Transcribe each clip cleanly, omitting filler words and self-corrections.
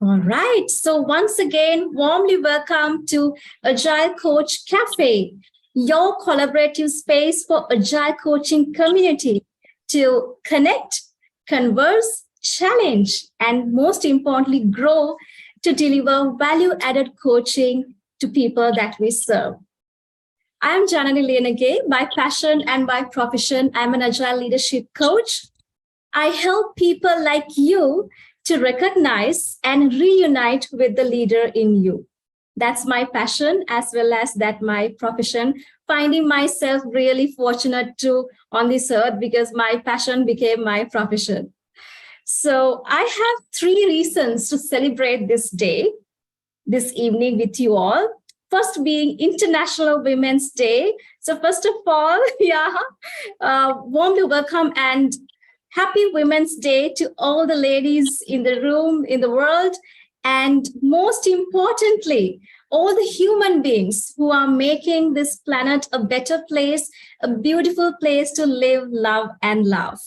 All right. So once again, warmly welcome to Agile Coach Cafe, your collaborative space for Agile coaching community to connect, converse, challenge, and most importantly, grow to deliver value-added coaching to people that we serve. I am Janani Lenage. By passion and by profession, I'm an Agile leadership coach. I help people like you to recognize and reunite with the leader in you. That's my passion, as well as that my profession. Finding myself really fortunate to on this earth because my passion became my profession. So I have 3 reasons to celebrate this day, this evening with you all. First being International Women's Day. So first of all, warmly welcome and Happy Women's Day to all the ladies in the room, in the world, and most importantly, all the human beings who are making this planet a better place, a beautiful place to live, love, and love.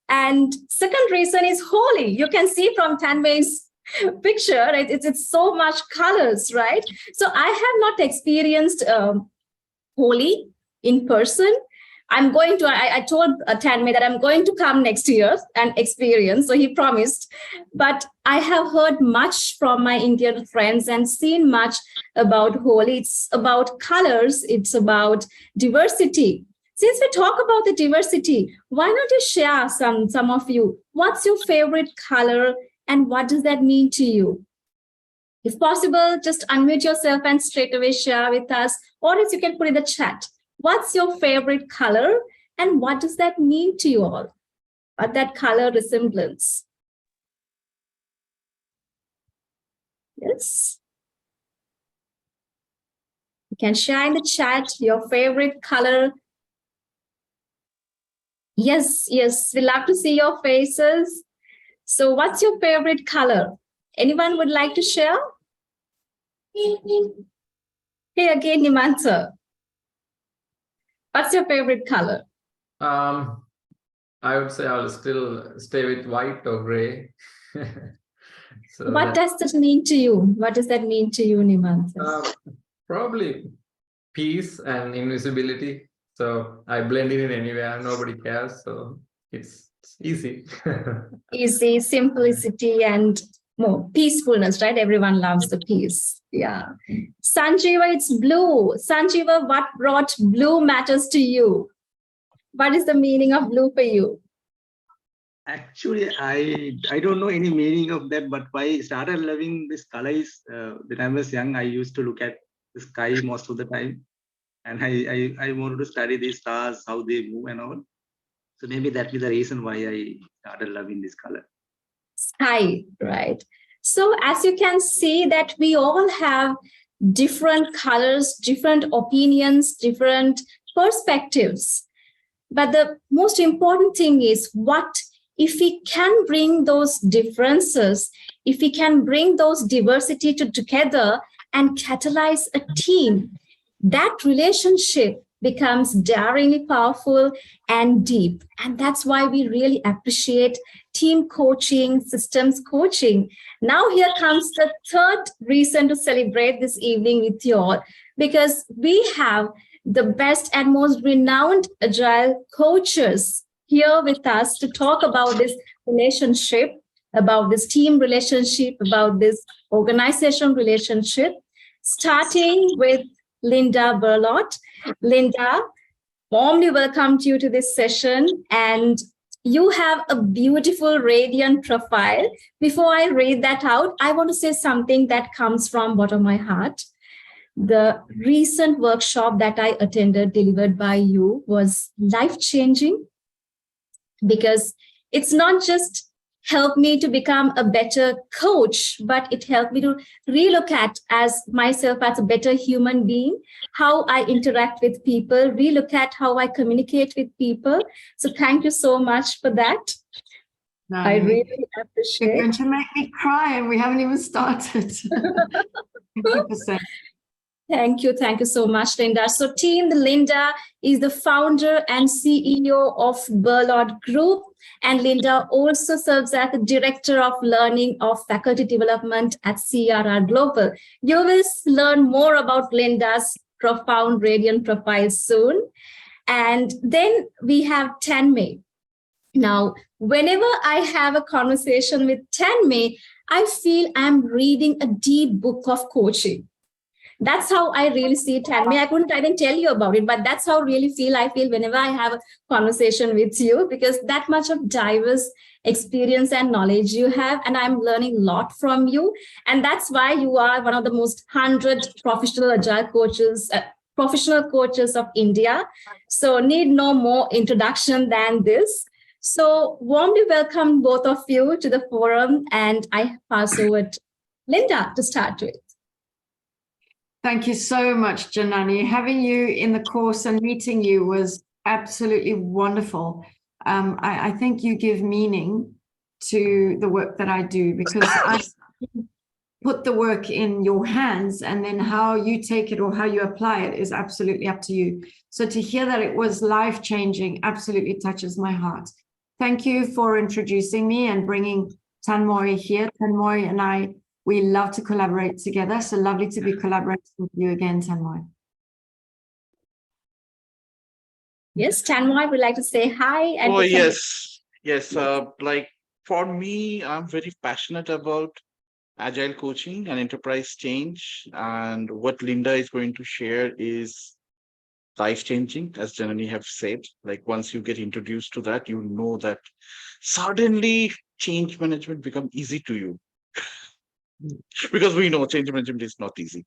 And second reason is Holi. You can see from Tanmai's picture, right? It's so much colors, right? So I have not experienced Holi in person. I'm going to, I told Tanmay that I'm going to come next year and experience, so he promised. But I have heard much from my Indian friends and seen much about Holi. It's about colors, it's about diversity. Since we talk about the diversity, why not you share some of you? What's your favorite color and what does that mean to you? If possible, just unmute yourself and straight away share with us, or else you can put in the chat. What's your favorite color and what does that mean to you all? What that color resemblance? Yes. You can share in the chat your favorite color. Yes, we love to see your faces. So what's your favorite color? Anyone would like to share? Hey, again, Nimantha. What's your favorite color? I would say I'll still stay with white or gray. So what does that mean to you? What does that mean to you, Nimantha? Probably peace and invisibility. So I blend in anywhere, nobody cares. So it's easy. Easy, simplicity, and more peacefulness, right? Everyone loves the peace. Yeah. Sanjeeva, it's blue. Sanjeeva, what brought blue matters to you? What is the meaning of blue for you? Actually, I don't know any meaning of that, but why I started loving this color is when I was young, I used to look at the sky most of the time. And I wanted to study these stars, how they move and all. So maybe that is the reason why I started loving this color. Sky, right? So as you can see that we all have different colors, different opinions, different perspectives. But the most important thing is what if we can bring those differences, if we can bring those diversity together and catalyze a team, that relationship becomes daringly powerful and deep. And that's why we really appreciate team coaching, systems coaching. Now here comes the third reason to celebrate this evening with you all, because we have the best and most renowned Agile coaches here with us to talk about this relationship, about this team relationship, about this organization relationship, starting with Linda Berlot. Linda, warmly welcome you to this session. And you have a beautiful, radiant profile. Before I read that out, I want to say something that comes from bottom of my heart. The recent workshop that I attended, delivered by you, was life-changing because it's not just helped me to become a better coach, but it helped me to relook at as myself as a better human being, how I interact with people, relook at how I communicate with people. So thank you so much for that. No, I really appreciate it. You're going to make me cry and we haven't even started. 50%. Thank you. Thank you so much, Linda. So Team Linda is the founder and CEO of Berlot Group. And Linda also serves as the Director of Learning of Faculty Development at CRR Global. You will learn more about Linda's profound radiant profile soon. And then we have Tanmay. Now, whenever I have a conversation with Tanmay, I feel I'm reading a deep book of coaching. That's how I really see it, Tanmay. I couldn't even tell you about it, but that's how I feel whenever I have a conversation with you, because that much of diverse experience and knowledge you have, and I'm learning a lot from you. And that's why you are one of the most 100 professional agile coaches, professional coaches of India. So need no more introduction than this. So warmly welcome both of you to the forum, and I pass over to Linda to start with. Thank you so much, Janani. Having you in the course and meeting you was absolutely wonderful. I think you give meaning to the work that I do, because I put the work in your hands, and then how you take it or how you apply it is absolutely up to you. So to hear that it was life-changing absolutely touches my heart. Thank you for introducing me and bringing Tanmay here. Tanmay and I, we love to collaborate together. So lovely to be collaborating with you again, Tanmay. Yes, Tanmay would like to say hi. And yes. Like for me, I'm very passionate about agile coaching and enterprise change. And what Linda is going to share is life-changing, as Janani have said. Like once you get introduced to that, you know that suddenly change management become easy to you. Because we know change management is not easy.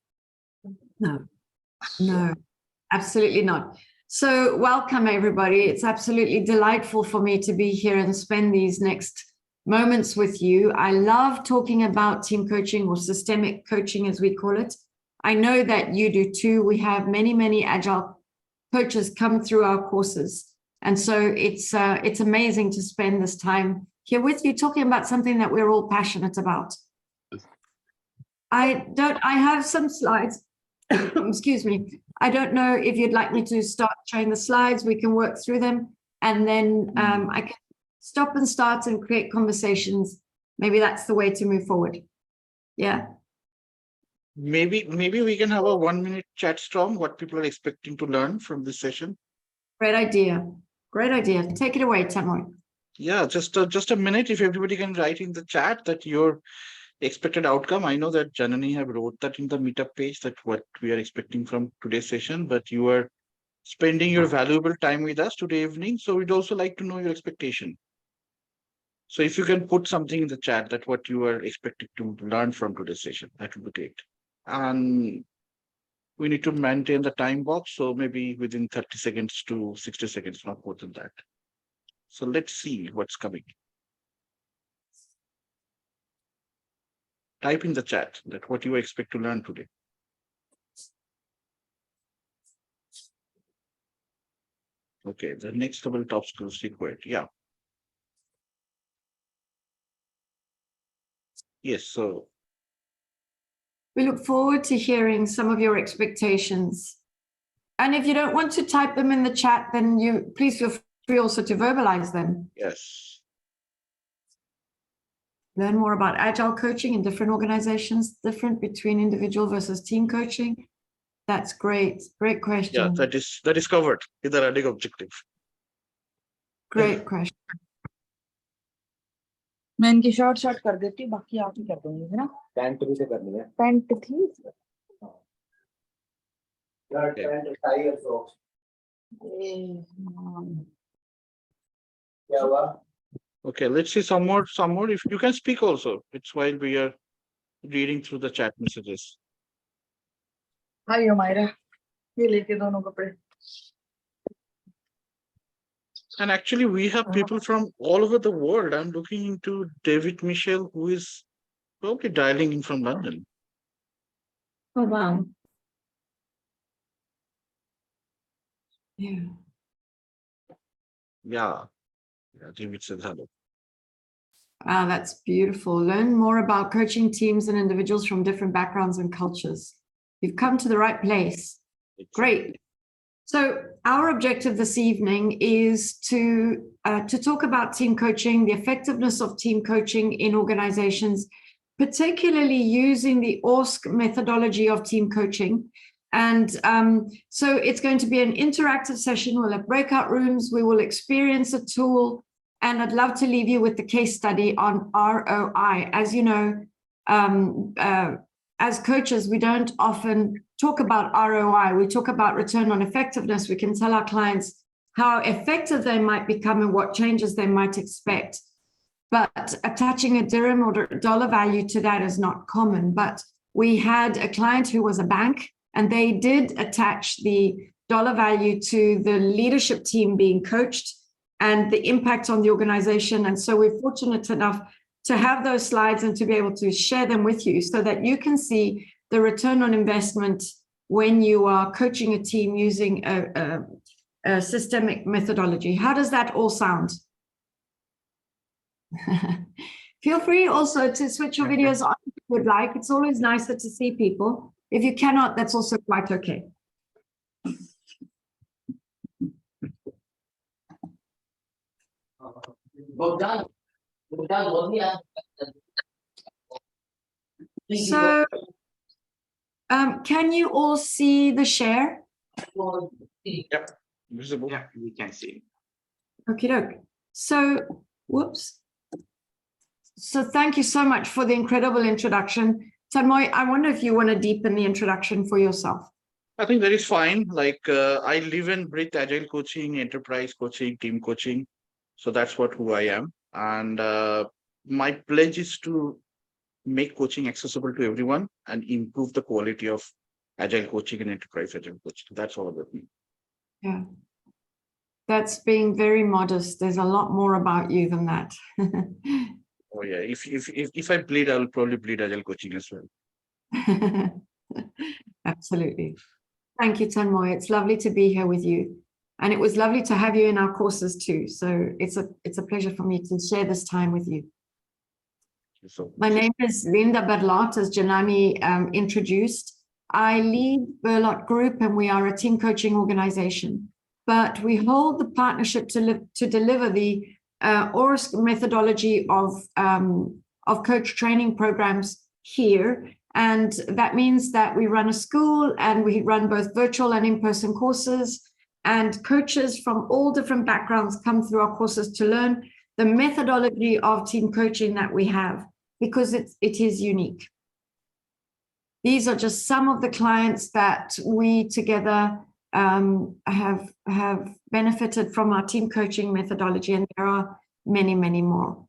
No, absolutely not. So welcome, everybody. It's absolutely delightful for me to be here and spend these next moments with you. I love talking about team coaching, or systemic coaching, as we call it. I know that you do too. We have many agile coaches come through our courses. And so it's amazing to spend this time here with you talking about something that we're all passionate about. I have some slides. Excuse me. I don't know if you'd like me to start showing the slides. We can work through them, and then I can stop and start and create conversations. Maybe that's the way to move forward. Yeah. Maybe we can have a 1-minute chat storm, what people are expecting to learn from this session. Great idea. Great idea. Take it away, Tanmay. Yeah, just a minute. If everybody can write in the chat that your expected outcome. I know that Janani have wrote that in the meetup page, that what we are expecting from today's session, but you are spending your valuable time with us today evening. So we'd also like to know your expectation. So if you can put something in the chat that what you are expecting to learn from today's session, that would be great. And we need to maintain the time box. So maybe within 30 seconds to 60 seconds, not more than that. So let's see what's coming. Type in the chat that what you expect to learn today. Okay, the next level top skills required. Yeah. Yes, so we look forward to hearing some of your expectations. And if you don't want to type them in the chat, then you please feel free also to verbalize them. yes. Learn more about agile coaching in different organizations, different between individual versus team coaching. That's great. Great question. Yeah, that is covered in the running objective. Great question. मैं इनकी short कर देती हूँ, बाकी आप ही कर दोगे, है ना? पैंट भी से करनी है. पैंट थी. यार पैंट टाई और सॉक्स. क्या हुआ? Okay, let's see some more. If you can speak also, it's while we are reading through the chat messages. Hi, Myra. ये लेके दोनों कपड़े. And actually, we have people from all over the world. I'm looking into David Michel, who is probably dialing in from London. Oh, wow. Yeah. Yeah, David said hello. Ah, that's beautiful. Learn more about coaching teams and individuals from different backgrounds and cultures. You've come to the right place. Great. So our objective this evening is to talk about team coaching, the effectiveness of team coaching in organizations, particularly using the ORSC methodology of team coaching. And so it's going to be an interactive session. We'll have breakout rooms. We will experience a tool. And I'd love to leave you with the case study on ROI. As you know, as coaches, we don't often talk about ROI. We talk about return on effectiveness. We can tell our clients how effective they might become and what changes they might expect. But attaching a dirham or dollar value to that is not common. But we had a client who was a bank, and they did attach the dollar value to the leadership team being coached and the impact on the organization. And so we're fortunate enough to have those slides and to be able to share them with you so that you can see the return on investment when you are coaching a team using a systemic methodology. How does that all sound? Feel free also to switch your videos on if you would like. It's always nicer to see people. If you cannot, that's also quite okay. So, can you all see the share? Yep, visible. Yeah, we can see. Okie doke. So, whoops. So thank you so much for the incredible introduction. Tanmoy, I wonder if you want to deepen the introduction for yourself. I think that is fine. Like I live and breathe agile coaching, enterprise coaching, team coaching. So that's who I am. And my pledge is to make coaching accessible to everyone and improve the quality of agile coaching and enterprise agile coaching. That's all about me. Yeah. That's being very modest. There's a lot more about you than that. Oh yeah, if I bleed, I'll probably bleed agile coaching as well. Absolutely. Thank you, Tanmoy. It's lovely to be here with you. And it was lovely to have you in our courses too. So it's a pleasure for me to share this time with you. My name is Linda Berlot, as Janani introduced. I lead Berlot Group, and we are a team coaching organization. But we hold the partnership to deliver the ORSC methodology of coach training programs here. And that means that we run a school, and we run both virtual and in-person courses. And coaches from all different backgrounds come through our courses to learn the methodology of team coaching that we have, because it is unique. These are just some of the clients that we together have benefited from our team coaching methodology, and there are many, many more.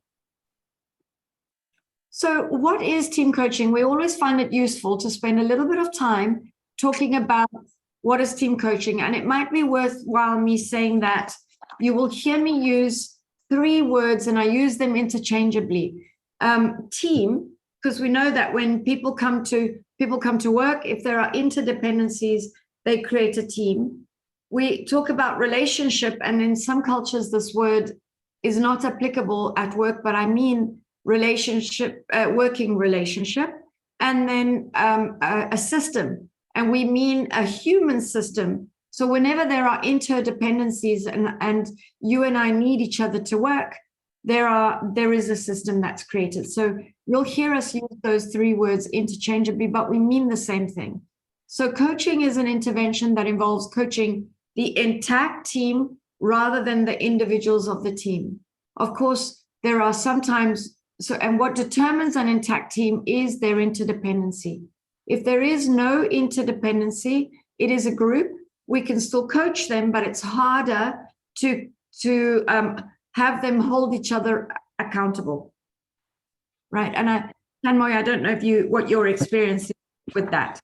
So what is team coaching? We always find it useful to spend a little bit of time talking about what is team coaching, and it might be worthwhile me saying that you will hear me use 3 words, and I use them interchangeably. Team, because we know that when people come to work, if there are interdependencies, they create a team. We talk about relationship, and in some cultures this word is not applicable at work, but I mean relationship, working relationship, and then a system, and we mean a human system. So whenever there are interdependencies and you and I need each other to work, there is a system that's created. So you'll hear us use those 3 words interchangeably, but we mean the same thing. So coaching is an intervention that involves coaching the intact team rather than the individuals of the team. Of course, there are sometimes, and what determines an intact team is their interdependency. If there is no interdependency, it is a group. We can still coach them, but it's harder to have them hold each other accountable, right? And Tanmoy, I don't know what your experience is with that.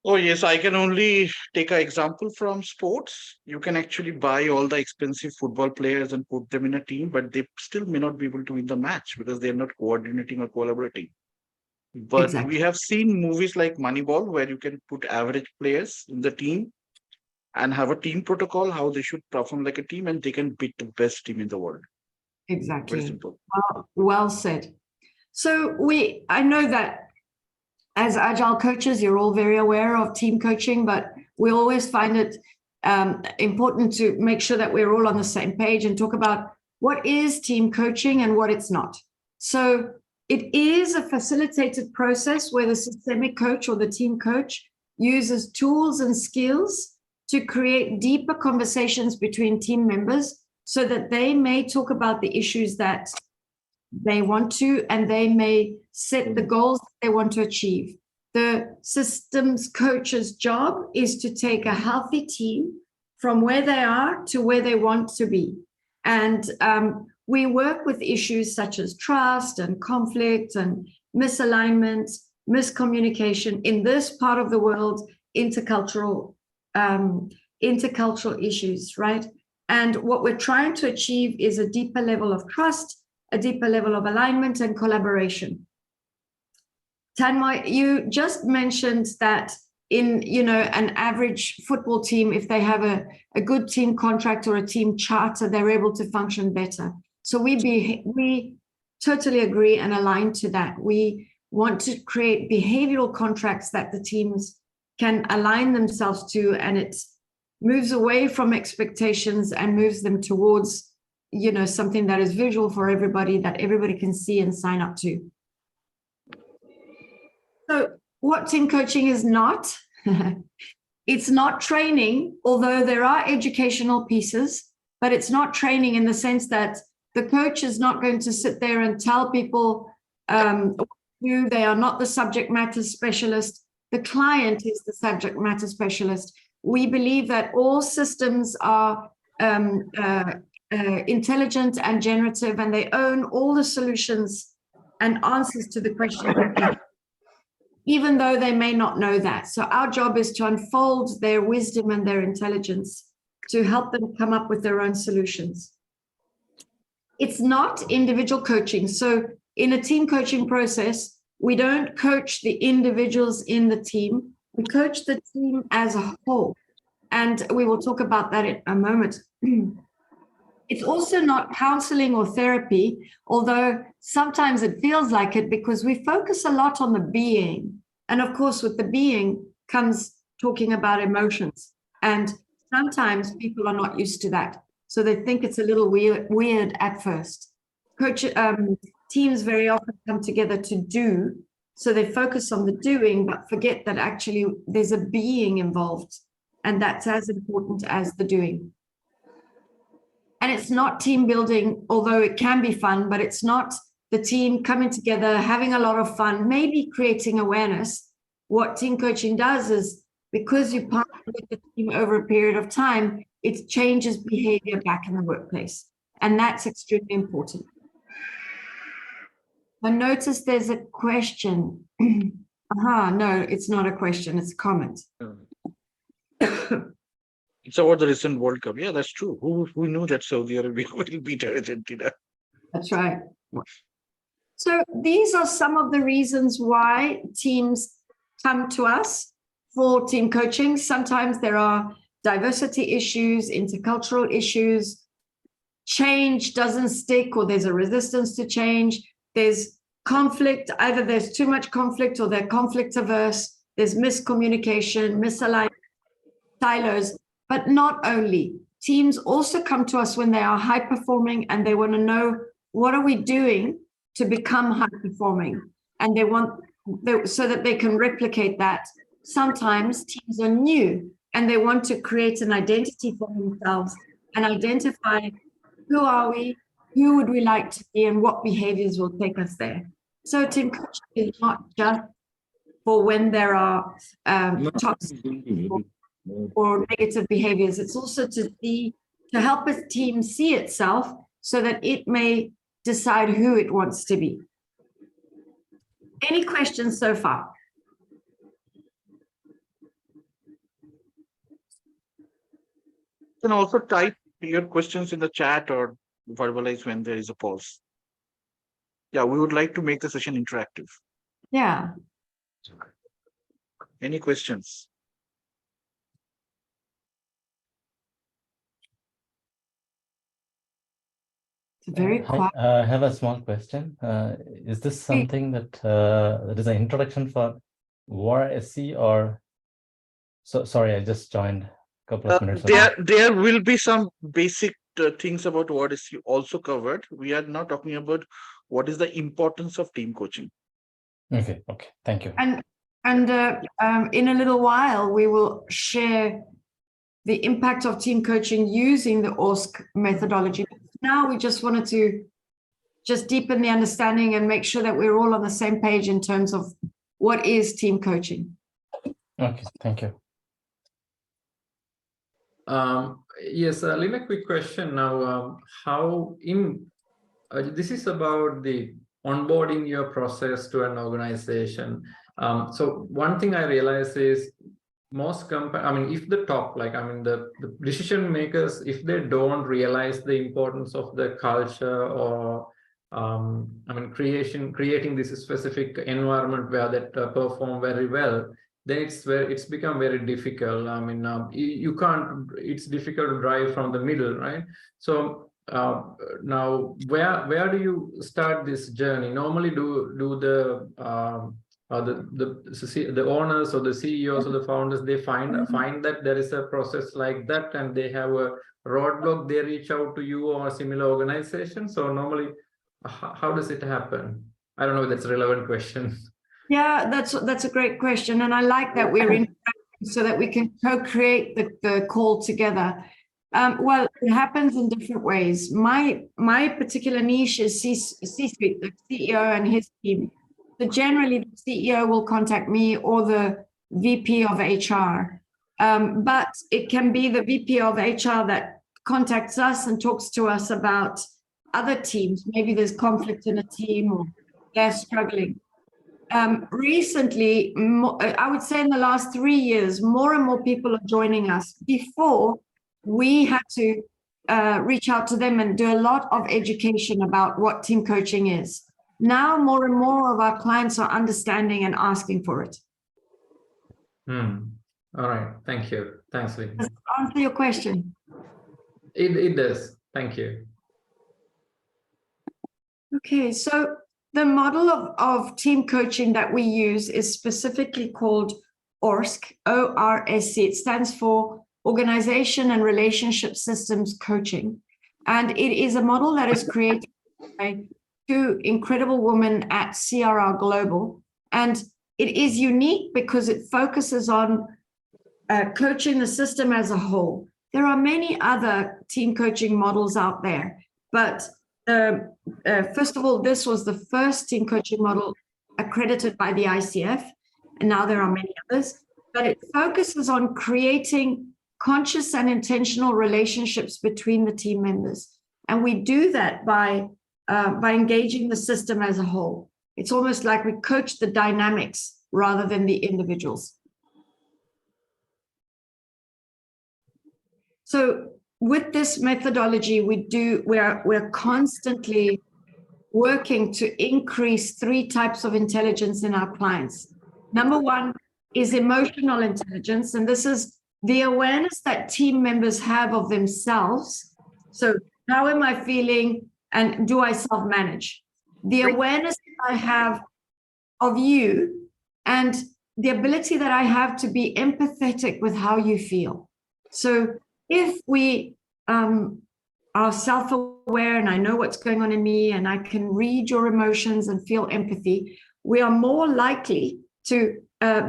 Oh yes, I can only take an example from sports. You can actually buy all the expensive football players and put them in a team, but they still may not be able to win the match because they're not coordinating or collaborating. But Exactly. we have seen movies like Moneyball, where you can put average players in the team and have a team protocol, how they should perform like a team, and they can beat the best team in the world. Exactly. Very simple. Well said. So I know that as Agile coaches, you're all very aware of team coaching, but we always find it important to make sure that we're all on the same page and talk about what is team coaching and what it's not. So it is a facilitated process where the systemic coach or the team coach uses tools and skills to create deeper conversations between team members so that they may talk about the issues that they want to, and they may set the goals they want to achieve. The systems coach's job is to take a healthy team from where they are to where they want to be. And we work with issues such as trust and conflict and misalignment, miscommunication in this part of the world, intercultural issues, right? And what we're trying to achieve is a deeper level of trust, a deeper level of alignment and collaboration. Tanmoy, you just mentioned that in an average football team, if they have a good team contract or a team charter, they're able to function better. So we totally agree and align to that. We want to create behavioral contracts that the teams can align themselves to, and it moves away from expectations and moves them towards something that is visual for everybody, that everybody can see and sign up to. So what team coaching is not, it's not training, although there are educational pieces, but it's not training in the sense that the coach is not going to sit there and tell people who they are not the subject matter specialist. The client is the subject matter specialist. We believe that all systems are intelligent and generative, and they own all the solutions and answers to the questions, even though they may not know that. So our job is to unfold their wisdom and their intelligence to help them come up with their own solutions. It's not individual coaching. So in a team coaching process, we don't coach the individuals in the team. We coach the team as a whole. And we will talk about that in a moment. It's also not counseling or therapy, although sometimes it feels like it because we focus a lot on the being. And of course, with the being comes talking about emotions. And sometimes people are not used to that. So they think it's a little weird at first. Teams very often come together to do. So they focus on the doing, but forget that actually there's a being involved. And that's as important as the doing. And it's not team building, although it can be fun, but it's not the team coming together, having a lot of fun, maybe creating awareness. What team coaching does is, because you partner with the team over a period of time, it changes behavior back in the workplace. And that's extremely important. I noticed there's a question. No, it's not a question, it's a comment. It's about the recent World Cup. Yeah, that's true. Who knew that Saudi Arabia will beat Argentina? That's right. So these are some of the reasons why teams come to us for team coaching. Sometimes there are diversity issues, intercultural issues, change doesn't stick, or there's a resistance to change. There's conflict, either there's too much conflict or they're conflict averse. There's miscommunication, misalignment, silos. But not only, teams also come to us when they are high performing and they want to know, what are we doing to become high performing? And they want, so that they can replicate that. Sometimes teams are new and they want to create an identity for themselves and identify, who are we, who would we like to be, and what behaviors will take us there. So team coaching is not just for when there are toxic or negative behaviors. It's also to help a team see itself so that it may decide who it wants to be. Any questions so far? You can also type your questions in the chat or verbalize when there is a pause. Yeah, we would like to make the session interactive. Yeah. Any questions? It's very quiet. I have a small question. Is this something that is an introduction for War SC, or sorry, I just joined. couple of minutes ago. There will be some basic things about what is also covered. We are now talking about what is the importance of team coaching. Okay, thank you. And in a little while, we will share the impact of team coaching using the ORSC methodology. Now we just wanted to just deepen the understanding and make sure that we're all on the same page in terms of what is team coaching. Okay, thank you. Yes, Lina, quick question now. How in this is about the onboarding your process to an organization. So one thing I realize is most if the top, the decision makers, if they don't realize the importance of the culture or creating this specific environment where that perform very well, then it's become very difficult. You can't, it's difficult to drive from the middle, right? So now where do you start this journey? Normally do the owners or the CEOs or the founders, they find that there is a process like that and they have a roadblock, they reach out to you or a similar organization? So normally how does it happen? I don't know if that's a relevant question. Yeah, that's a great question. And I like that we're in so that we can co-create the call together. Well, it happens in different ways. My particular niche is C-suite, the CEO and his team. So generally, the CEO will contact me or the VP of HR. But it can be the VP of HR that contacts us and talks to us about other teams. Maybe there's conflict in a team or they're struggling. Recently, I would say in the last 3 years, more and more people are joining us. Before, we had to reach out to them and do a lot of education about what team coaching is. Now, more and more of our clients are understanding and asking for it. All right. Thank you. Thanks, Lee. Does that answer your question? It does. Thank you. Okay, so the model of team coaching that we use is specifically called ORSC, O-R-S-C. It stands for Organization and Relationship Systems Coaching. And it is a model that is created by two incredible women at CRR Global. And it is unique because it focuses on coaching the system as a whole. There are many other team coaching models out there, but first of all, this was the first team coaching model accredited by the ICF, and now there are many others, but it focuses on creating conscious and intentional relationships between the team members. And we do that by engaging the system as a whole. It's almost like we coach the dynamics rather than the individuals. So with this methodology, we're constantly working to increase 3 types of intelligence in our clients. Number 1 is emotional intelligence, and this is the awareness that team members have of themselves. So how am I feeling and do I self-manage? The awareness that I have of you and the ability that I have to be empathetic with how you feel. So if we are self-aware and I know what's going on in me and I can read your emotions and feel empathy, we are more likely to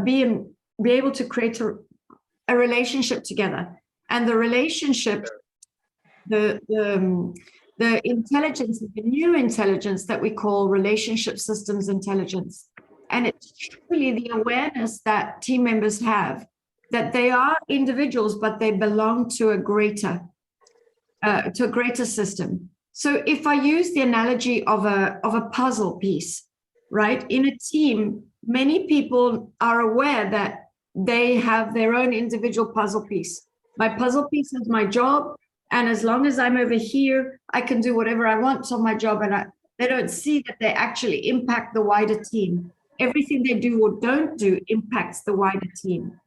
be able to create a relationship together. And the relationship, the intelligence, the new intelligence that we call relationship systems intelligence. And it's truly the awareness that team members have that they are individuals, but they belong to a greater system. So if I use the analogy of a puzzle piece, right? In a team, many people are aware that they have their own individual puzzle piece. My puzzle piece is my job. And as long as I'm over here, I can do whatever I want on my job. And they don't see that they actually impact the wider team. Everything they do or don't do impacts the wider team.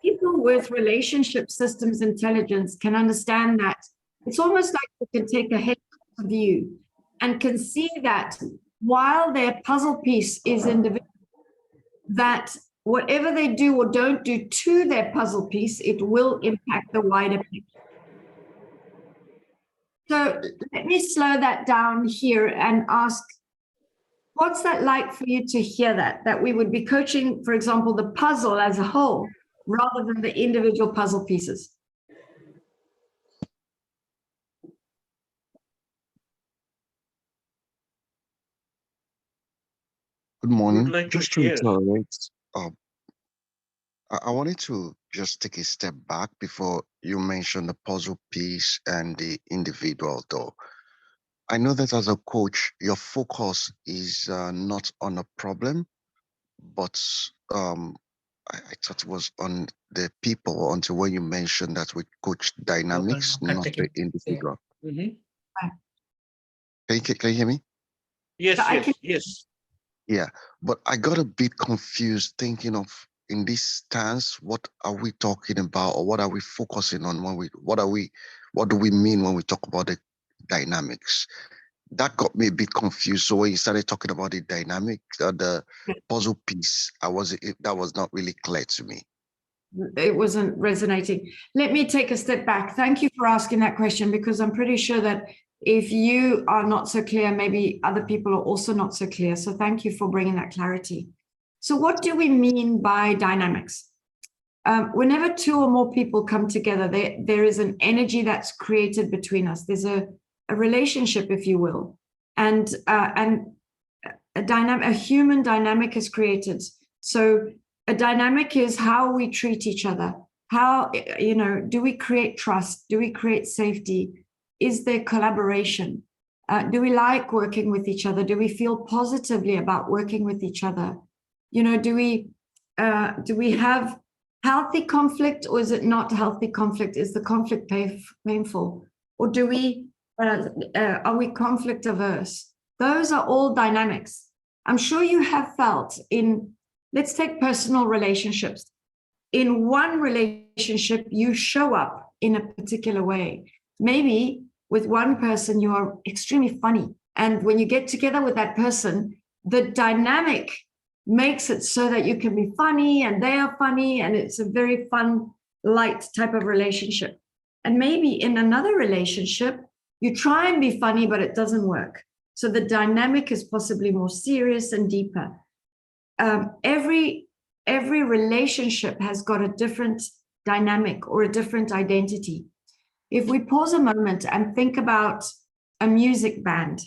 People with relationship systems intelligence can understand that it's almost like they can take a helicopter view and can see that while their puzzle piece is individual, that whatever they do or don't do to their puzzle piece, it will impact the wider picture. So let me slow that down here and ask, what's that like for you to hear that we would be coaching, for example, the puzzle as a whole, rather than the individual puzzle pieces? Good morning. like to Just to share. reiterate, I wanted to just take a step back before you mention the puzzle piece and the individual, though. I know that as a coach, your focus is not on a problem, but I thought it was on the people until when you mentioned that we coach dynamics, not the individual. Mhm. Can you hear me? Yes, I yes, can- yes. Yeah, but I got a bit confused thinking of in this stance, what are we talking about, or what are we focusing on when what do we mean when we talk about the dynamics? That got me a bit confused. So when you started talking about the dynamic, the puzzle piece, that was not really clear to me. It wasn't resonating. Let me take a step back. Thank you for asking that question, because I'm pretty sure that if you are not so clear, maybe other people are also not so clear. So thank you for bringing that clarity. So what do we mean by dynamics? Whenever two or more people come together, there is an energy that's created between us. There's a relationship, if you will, and a human dynamic is created. So a dynamic is how we treat each other. How, do we create trust? Do we create safety? Is there collaboration? Do we like working with each other? Do we feel positively about working with each other? Do we have healthy conflict, or is it not healthy conflict? Is the conflict painful? Or are we conflict averse? Those are all dynamics. I'm sure you have felt let's take personal relationships. In one relationship, you show up in a particular way. Maybe with one person, you are extremely funny. And when you get together with that person, the dynamic makes it so that you can be funny and they are funny, and it's a very fun, light type of relationship. And maybe in another relationship, you try and be funny, but it doesn't work. So the dynamic is possibly more serious and deeper. Every relationship has got a different dynamic or a different identity. If we pause a moment and think about a music band,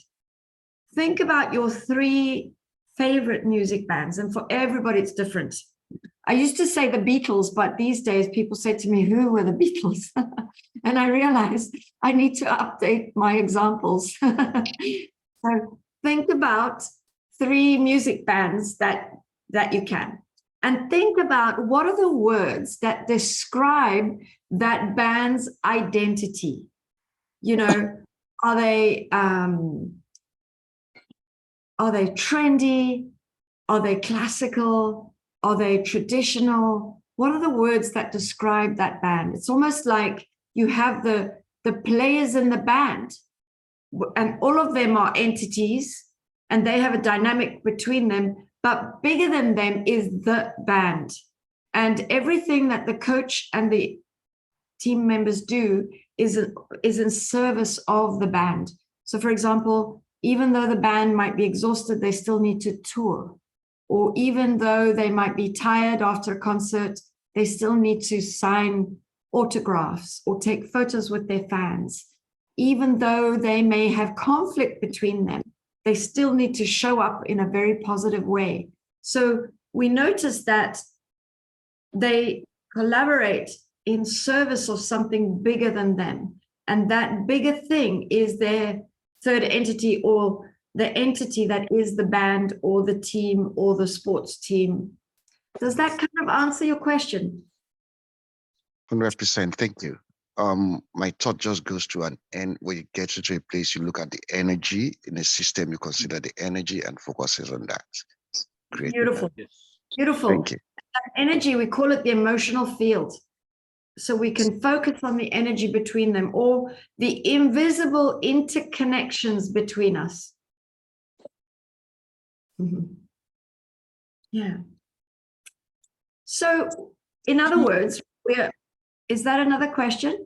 think about your 3 favorite music bands, and for everybody it's different. I used to say the Beatles, but these days people say to me, who were the Beatles? And I realized I need to update my examples. So think about 3 music bands that you can, and think about what are the words that describe that band's identity. Are they trendy? Are they classical? Are they traditional? What are the words that describe that band? It's almost like you have the players in the band, and all of them are entities, and they have a dynamic between them, but bigger than them is the band. And everything that the coach and the team members do is in service of the band. So for example, even though the band might be exhausted, they still need to tour. Or even though they might be tired after a concert, they still need to sign autographs or take photos with their fans. Even though they may have conflict between them, they still need to show up in a very positive way. So we notice that they collaborate in service of something bigger than them. And that bigger thing is their third entity, or the entity that is the band or the team or the sports team. Does that kind of answer your question? 100%. Thank you. My thought just goes to an end. When you get to a place, you look at the energy in a system, you consider the energy and focuses on that. Great. Beautiful. Beautiful. Thank you. That energy, we call it the emotional field. So we can focus on the energy between them, or the invisible interconnections between us. Mm-hmm. Yeah. So, in other words, is that another question?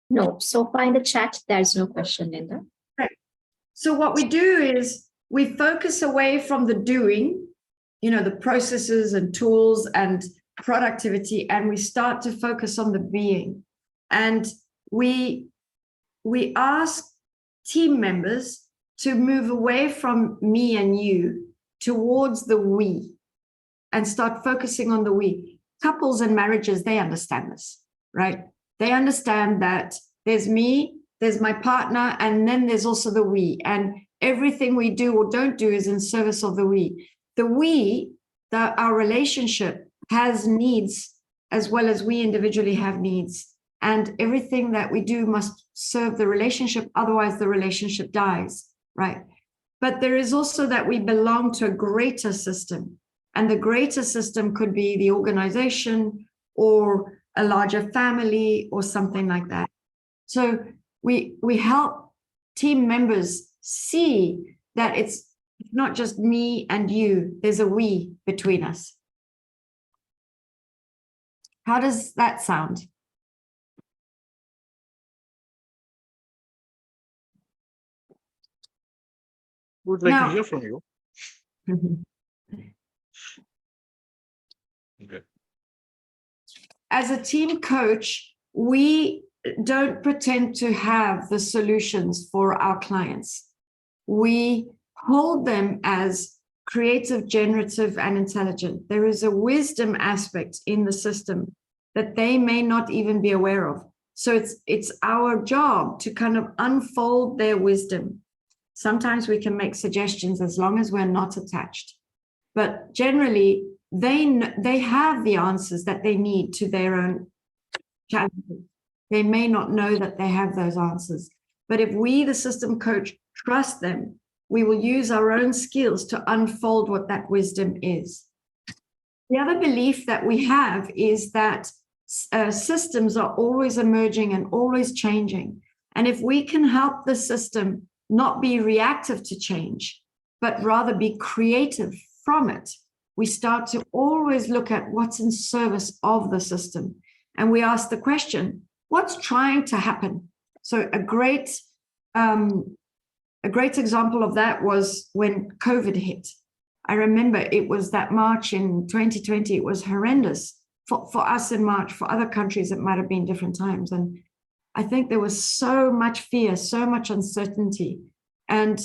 No, so far in the chat, there's no question, Linda. Right. So what we do is we focus away from the doing, the processes and tools and productivity, and we start to focus on the being. And we ask team members to move away from me and you towards the we and start focusing on the we. Couples and marriages, they understand this, right? They understand that there's me, there's my partner, and then there's also the we. And everything we do or don't do is in service of the we. The we, our relationship has needs as well as we individually have needs. And everything that we do must serve the relationship, otherwise the relationship dies, right? But there is also that we belong to a greater system. And the greater system could be the organization or a larger family or something like that. So we help team members see that it's not just me and you, there's a we between us. How does that sound? Would like Now, to hear from you. Okay. As a team coach, we don't pretend to have the solutions for our clients. We hold them as creative, generative, and intelligent. There is a wisdom aspect in the system that they may not even be aware of. So it's our job to kind of unfold their wisdom. Sometimes we can make suggestions as long as we're not attached. But generally, they have the answers that they need to their own challenges. They may not know that they have those answers. But if we, the system coach, trust them, we will use our own skills to unfold what that wisdom is. The other belief that we have is that systems are always emerging and always changing. And if we can help the system not be reactive to change, but rather be creative from it, we start to always look at what's in service of the system. And we ask the question, what's trying to happen? So a great example of that was when COVID hit. I remember it was that March in 2020, it was horrendous for us in March. For other countries, it might have been different times. And I think there was so much fear, so much uncertainty. And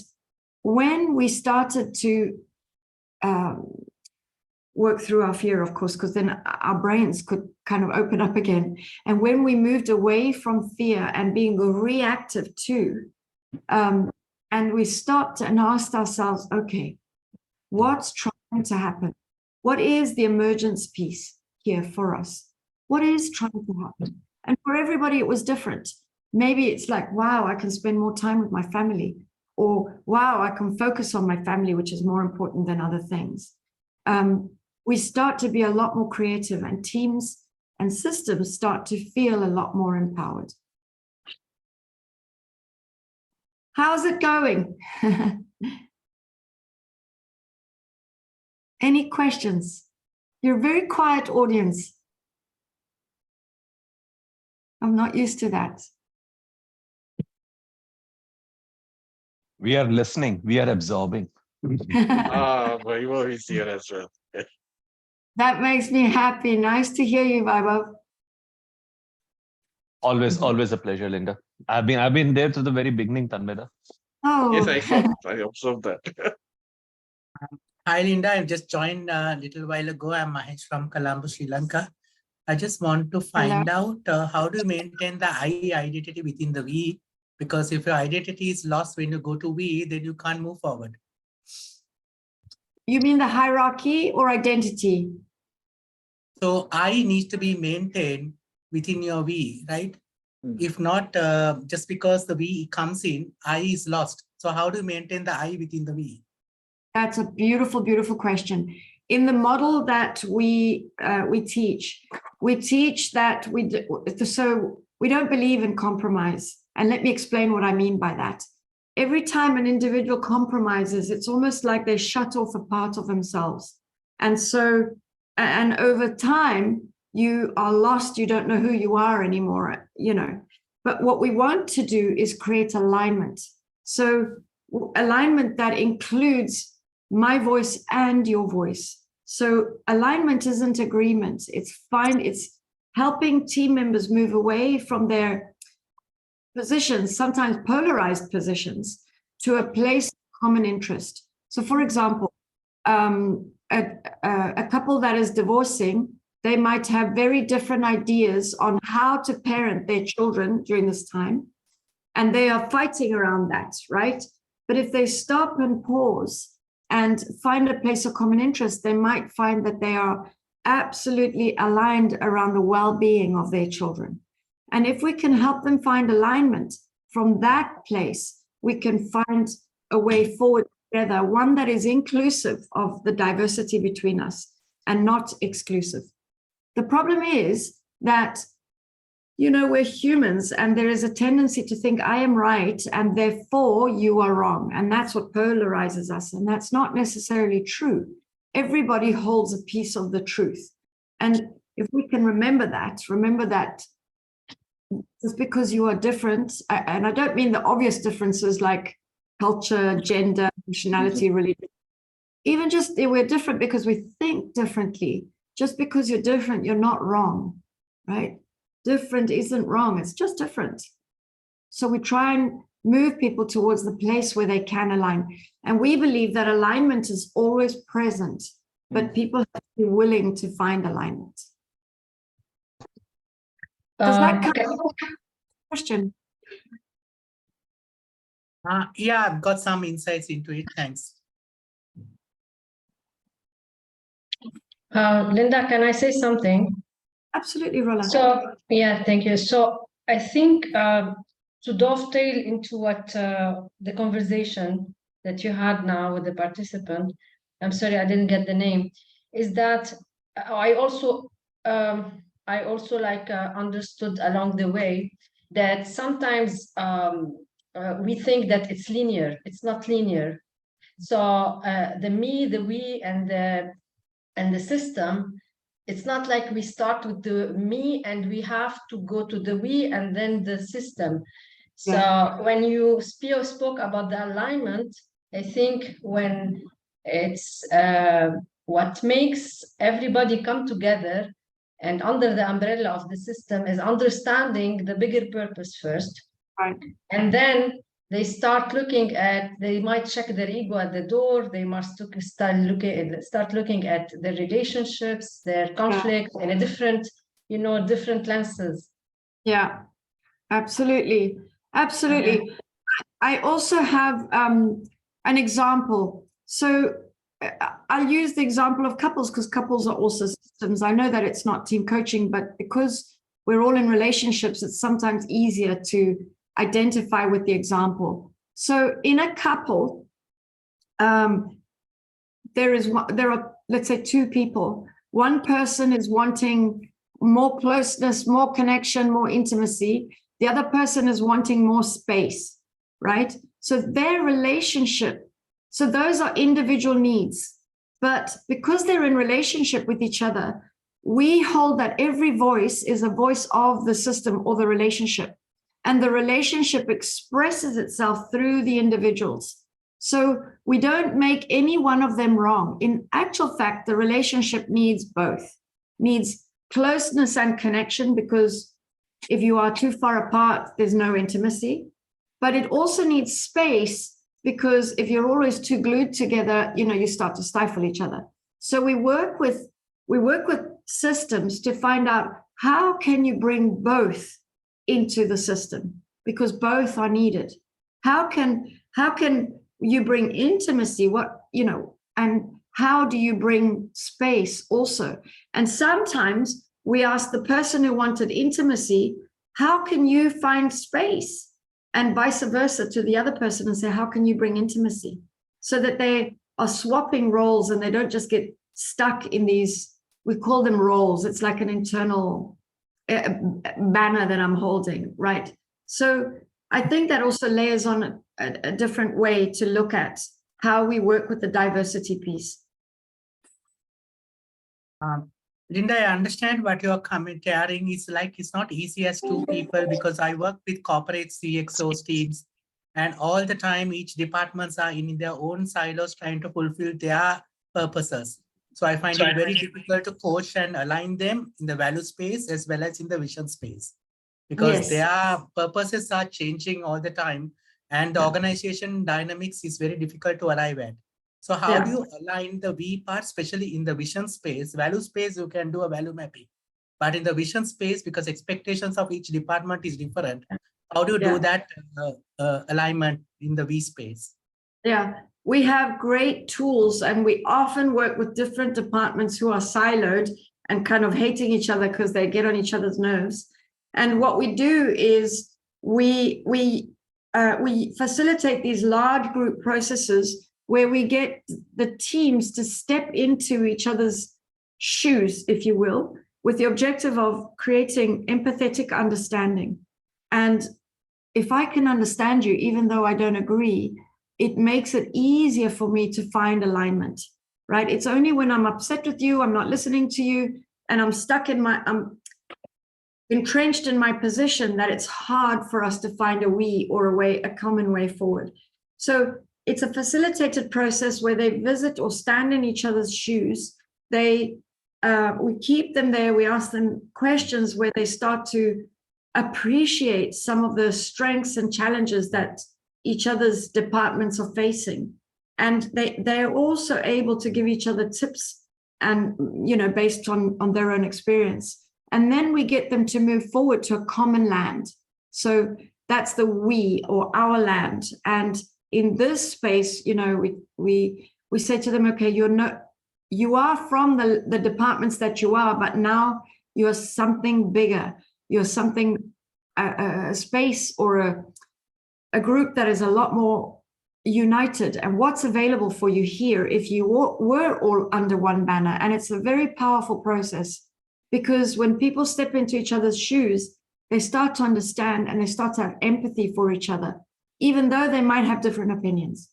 when we started to work through our fear, of course, because then our brains could kind of open up again. And when we moved away from fear and being reactive to, and we stopped and asked ourselves, okay, what's trying to happen? What is the emergence piece here for us? What is trying to happen? And for everybody, it was different. Maybe it's like, wow, I can spend more time with my family. Or, wow, I can focus on my family, which is more important than other things. We start to be a lot more creative, and teams and systems start to feel a lot more empowered. How's it going? Any questions? You're a very quiet audience. I'm not used to that. We are listening. We are absorbing. Vaibhav is here as well. That makes me happy. Nice to hear you, Vaibhav. Always a pleasure, Linda. I've been there to the very beginning, Tanmeda. Oh, Yes, I saw. I observed that. Hi, Linda. I've just joined a little while ago. I'm Mahesh from Colombo, Sri Lanka. I just want to find out how do you maintain the I identity within the we? Because if your identity is lost when you go to we, then you can't move forward. you mean the hierarchy or identity? So I needs to be maintained within your we, right? If not, just because the we comes in, I is lost. So how do you maintain the I within the we? That's a beautiful, beautiful question. In the model that we teach that so we don't believe in compromise. And let me explain what I mean by that. every time an individual compromises, it's almost like they shut off a part of themselves. And so, and over time, you are lost. You don't know who you are anymore, you know. But what we want to do is create alignment. So alignment that includes my voice and your voice. So alignment isn't agreement. It's helping team members move away from their positions, sometimes polarized positions, to a place of common interest. So for example, a couple that is divorcing, they might have very different ideas on how to parent their children during this time. And they are fighting around that, right? But if they stop and pause and find a place of common interest, they might find that they are absolutely aligned around the well-being of their children. And if we can help them find alignment from that place, we can find a way forward together, one that is inclusive of the diversity between us and not exclusive. The problem is that, you know, we're humans and there is a tendency to think I am right and therefore you are wrong. And that's what polarizes us. And that's not necessarily true. Everybody holds a piece of the truth. And if we can remember that just because you are different, and I don't mean the obvious differences like culture, gender, nationality, religion, even just we're different because we think differently. Just because you're different, you're not wrong, right? Different isn't wrong, it's just different. So we try and move people towards the place where they can align. And we believe that alignment is always present, but people have to be willing to find alignment. Does that cover the question? Yeah, I've got some insights into it. Thanks. Linda, can I say something? Absolutely, Roland. So, yeah, thank you. So I think to dovetail into what the conversation that you had now with the participant, I'm sorry, I didn't get the name, is that I also understood along the way that sometimes we think that it's linear. It's not linear. So the me, the we, and the system, it's not like we start with the me and we have to go to the we and then the system. So when you spoke about the alignment, I think when it's what makes everybody come together and under the umbrella of the system is understanding the bigger purpose first. Right. And then they start looking at, they might check their ego at the door, they must start looking at their relationships, their conflicts in a different, different lenses. Yeah, absolutely. Absolutely. Yeah. I also have an example. So I'll use the example of couples because couples are also systems. I know that it's not team coaching, but because we're all in relationships, it's sometimes easier to identify with the example. So in a couple, there are, let's say, two people. One person is wanting more closeness, more connection, more intimacy. The other person is wanting more space, right? So their relationship, so those are individual needs. But because they're in relationship with each other, we hold that every voice is a voice of the system or the relationship. And the relationship expresses itself through the individuals. So we don't make any one of them wrong. In actual fact, the relationship needs both. Needs closeness and connection, because if you are too far apart, there's no intimacy. But it also needs space, because if you're always too glued together, you start to stifle each other. So we work with systems to find out how can you bring both into the system, because both are needed. How can you bring intimacy, and how do you bring space also? And sometimes we ask the person who wanted intimacy, how can you find space? And vice versa to the other person, and say, how can you bring intimacy? So that they are swapping roles and they don't just get stuck in these, we call them roles. It's like an internal banner that I'm holding, right? So I think that also layers on a different way to look at how we work with the diversity piece. Linda, I understand what you're commenting. It's like it's not easy as two people, because I work with corporate CXOs teams, and all the time each departments are in their own silos trying to fulfill their purposes. So I find it very difficult to coach and align them in the value space as well as in the vision space, because their purposes are changing all the time, and the organization dynamics is very difficult to arrive at. So how do you align the V part, especially in the vision space? Value space, you can do a value mapping. But in the vision space, because expectations of each department is different, how do you do that alignment in the V space? Yeah, we have great tools, and we often work with different departments who are siloed and kind of hating each other because they get on each other's nerves. And what we do is we facilitate these large group processes where we get the teams to step into each other's shoes, if you will, with the objective of creating empathetic understanding. And if I can understand you, even though I don't agree, it makes it easier for me to find alignment, right? It's only when I'm upset with you, I'm not listening to you, and I'm I'm entrenched in my position, that it's hard for us to find a common way forward. So it's a facilitated process where they visit or stand in each other's shoes. We keep them there. We ask them questions where they start to appreciate some of the strengths and challenges that each other's departments are facing. And they're also able to give each other tips and, based on their own experience. And then we get them to move forward to a common land. So that's the we, or our land. And in this space, we say to them, okay, you are from the departments that you are, but now you're something bigger. You're something, a space or a group that is a lot more united. And what's available for you here if you were all under one banner? And it's a very powerful process, because when people step into each other's shoes, they start to understand and they start to have empathy for each other, even though they might have different opinions.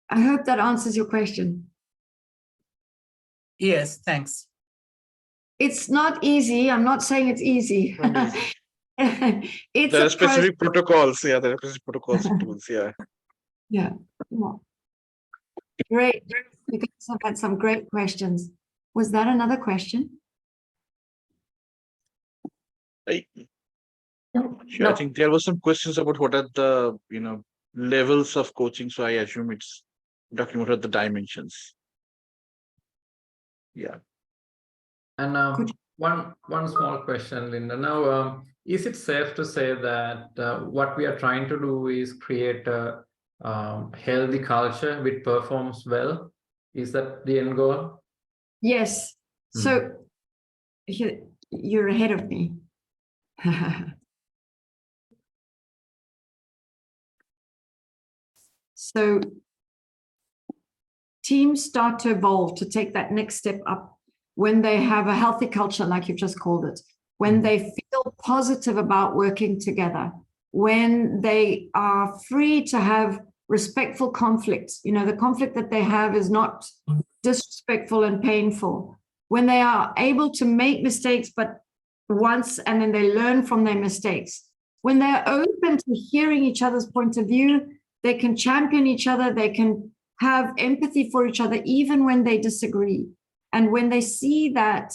I hope that answers your question. Yes, thanks. It's not easy. I'm not saying it's easy. There are specific protocols. Yeah, there are specific protocols and tools. Yeah. Yeah. Great. You guys have had some great questions. Was that another question? Sure. I think there were some questions about what are the levels of coaching. So I assume it's talking about the dimensions. Yeah. And one small question, Linda. Now, is it safe to say that what we are trying to do is create a healthy culture which performs well? Is that the end goal? Yes. So you're ahead of me. So teams start to evolve to take that next step up when they have a healthy culture, like you've just called it, when they feel positive about working together, when they are free to have respectful conflicts. The conflict that they have is not disrespectful and painful. When they are able to make mistakes, but once, and then they learn from their mistakes. When they're open to hearing each other's point of view, they can champion each other, they can have empathy for each other, even when they disagree. And when they see that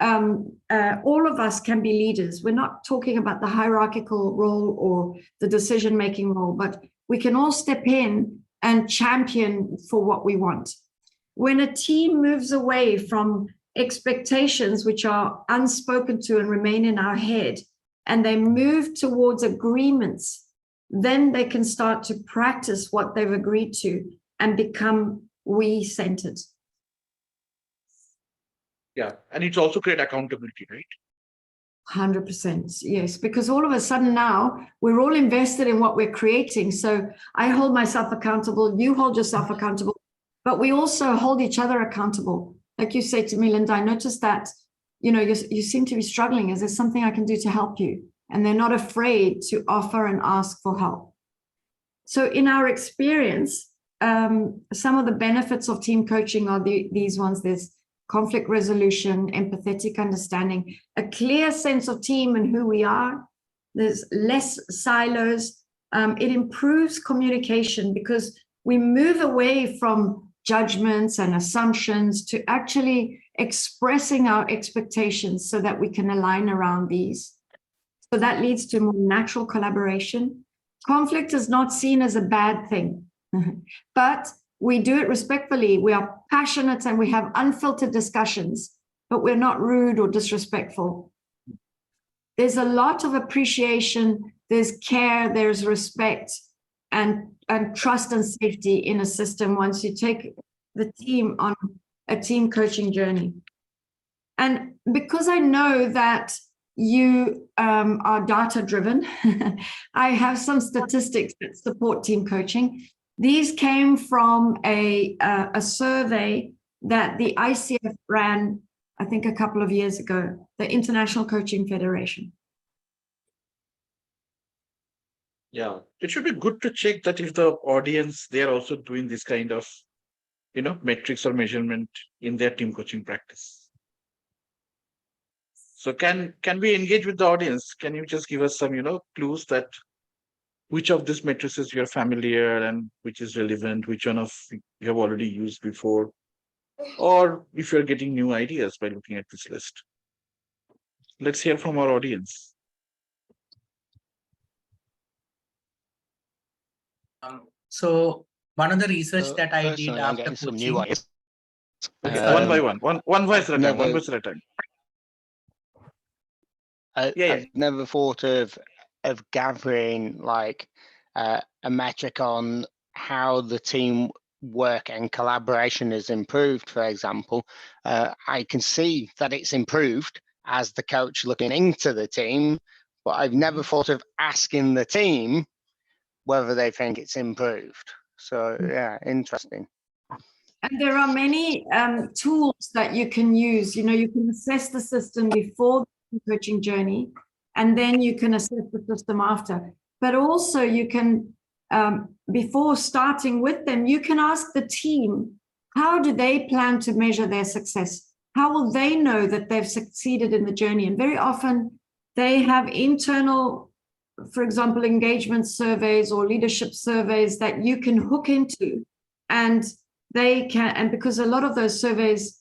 all of us can be leaders, we're not talking about the hierarchical role or the decision-making role, but we can all step in and champion for what we want. When a team moves away from expectations which are unspoken to and remain in our head, and they move towards agreements, then they can start to practice what they've agreed to and become we-centered. Yeah, and it's also create accountability, right? 100%, yes, because all of a sudden now we're all invested in what we're creating. So I hold myself accountable, you hold yourself accountable, but we also hold each other accountable. Like you say to me, Linda, I noticed that, you seem to be struggling. Is there something I can do to help you? and they're not afraid to offer and ask for help. So in our experience, some of the benefits of team coaching are these ones. There's conflict resolution, empathetic understanding, a clear sense of team and who we are. There's less silos. It improves communication because we move away from judgments and assumptions to actually expressing our expectations so that we can align around these. So that leads to more natural collaboration. Conflict is not seen as a bad thing, but we do it respectfully. We are passionate and we have unfiltered discussions, but we're not rude or disrespectful. There's a lot of appreciation, there's care, there's respect, and trust and safety in a system once you take the team on a team coaching journey. And because I know that you are data driven, I have some statistics that support team coaching. These came from a survey that the ICF ran, I think, a couple of years ago, the International Coaching Federation. Yeah, it should be good to check that if the audience, they are also doing this kind of, metrics or measurement in their team coaching practice. So can we engage with the audience? Can you just give us some, clues that which of these matrices you're familiar and which is relevant, which one of you have already used before, or if you're getting new ideas by looking at this list? Let's hear from our audience. So one of the research that I did after coaching, One by one, one voice at a time, one voice at a time. I've never thought of gathering like a metric on how the team work and collaboration is improved. For example, I can see that it's improved as the coach looking into the team, but I've never thought of asking the team whether they think it's improved. So yeah, interesting. And there are many tools that you can use. You can assess the system before the coaching journey, and then you can assess the system after. But also you can, before starting with them, you can ask the team, how do they plan to measure their success? How will they know that they've succeeded in the journey? And very often they have internal, for example, engagement surveys or leadership surveys that you can hook into, and they can, and because a lot of those surveys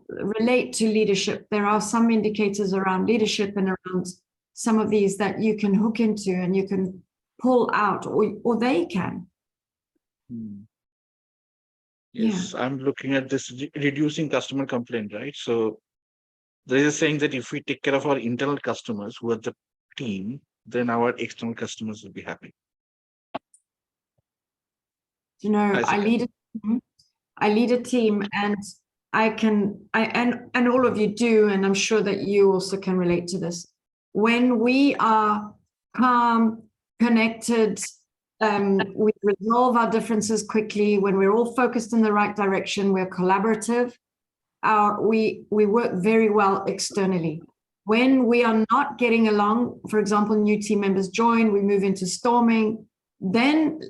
relate to leadership, there are some indicators around leadership and around some of these that you can hook into and you can pull out, or they can. Yes, yeah. I'm looking at this reducing customer complaint, right? So there is saying that if we take care of our internal customers who are the team, then our external customers will be happy. I lead a team, and and all of you do, and I'm sure that you also can relate to this. When we are calm, connected, we resolve our differences quickly, when we're all focused in the right direction, we're collaborative, we work very well externally. When we are not getting along, for example, new team members join, we move into storming, then,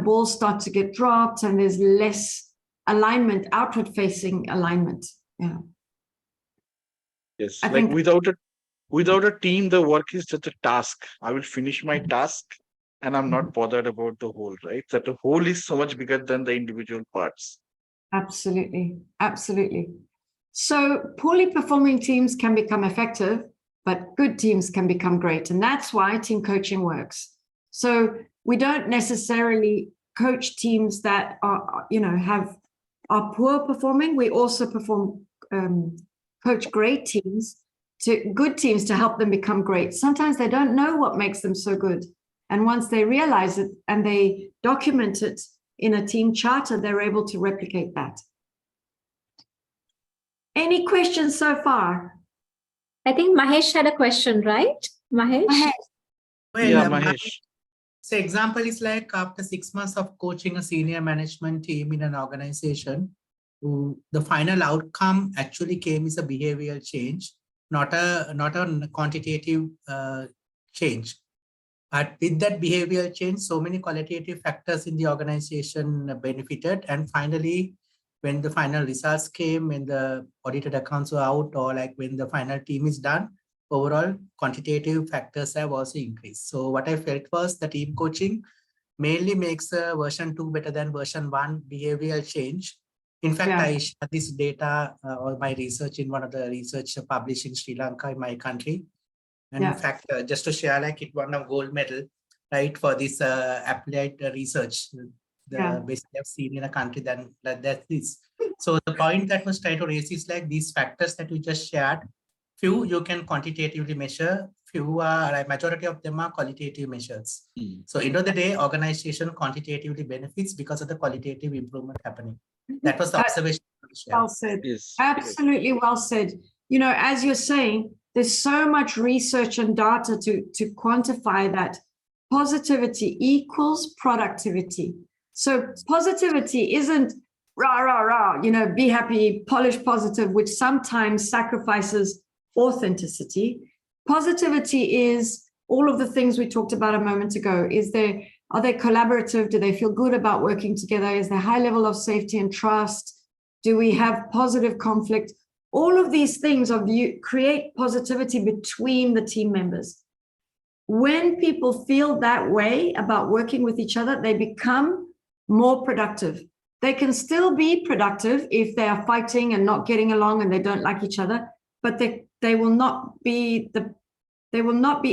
balls start to get dropped and there's less alignment, outward facing alignment. Yeah. Yes, I think without a team, the work is just a task. I will finish my task and I'm not bothered about the whole, right? That the whole is so much bigger than the individual parts. Absolutely. Absolutely. So poorly performing teams can become effective, but good teams can become great. And that's why team coaching works. So we don't necessarily coach teams that are, are poor performing. We also coach great teams, good teams, to help them become great. Sometimes they don't know what makes them so good. And once they realize it and they document it in a team charter, they're able to replicate that. Any questions so far? I think Mahesh had a question, right? Mahesh? Well, yeah, Mahesh. So example is like after 6 months of coaching a senior management team in an organization, the final outcome actually came is a behavioral change. not a quantitative change. But with that behavioral change, so many qualitative factors in the organization benefited. And finally, when the final results came, when the audited accounts were out, or like when the final team is done, overall quantitative factors have also increased. So what I felt was that team coaching mainly makes version 2 better than version 1 behavioral change. In fact, I shared this data or my research in one of the research published in Sri Lanka, in my country. And in fact, just to share, like it won a gold medal, right, for this applied research. The best I've seen in a country that is. So the point that was trying to raise is like these factors that you just shared, few you can quantitatively measure, few are, like majority of them are qualitative measures. So end of the day, organization quantitatively benefits because of the qualitative improvement happening. That was the observation. Well said. Yes. Absolutely well said. You know, as you're saying, there's so much research and data to quantify that positivity equals productivity. So positivity isn't rah, rah, rah, you know, be happy, polish positive, which sometimes sacrifices authenticity. Positivity is all of the things we talked about a moment ago. Are they collaborative? Do they feel good about working together? Is there high level of safety and trust? Do we have positive conflict? All of these things create positivity between the team members. When people feel that way about working with each other, they become more productive. They can still be productive if they are fighting and not getting along and they don't like each other, but they will not be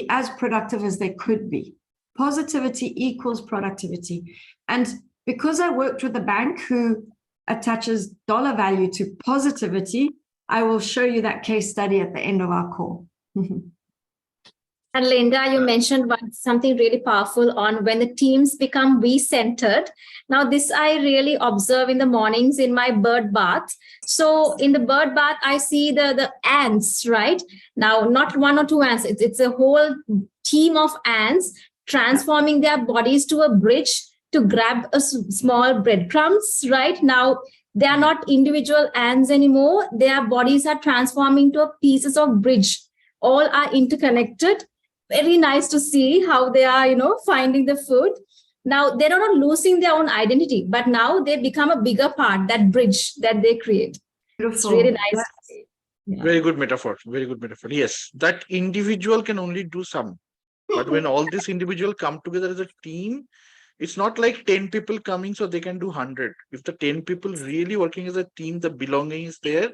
as productive as they could be. Positivity equals productivity. And because I worked with a bank who attaches dollar value to positivity, I will show you that case study at the end of our call. And Linda, you mentioned something really powerful on when the teams become we-centered. Now, this I really observe in the mornings in my bird bath. So in the bird bath, I see the ants, right? Now, not one or two ants. It's a whole team of ants transforming their bodies to a bridge to grab a small breadcrumbs, right? Now, they are not individual ants anymore. Their bodies are transforming to pieces of bridge. All are interconnected. Very nice to see how they are, finding the food. Now, they're not losing their own identity, but now they become a bigger part, that bridge that they create. Beautiful. It's really nice. Yeah. Very good metaphor. Very good metaphor. Yes, that individual can only do some. But when all these individuals come together as a team, it's not like 10 people coming so they can do 100. If the 10 people really working as a team, the belonging is there,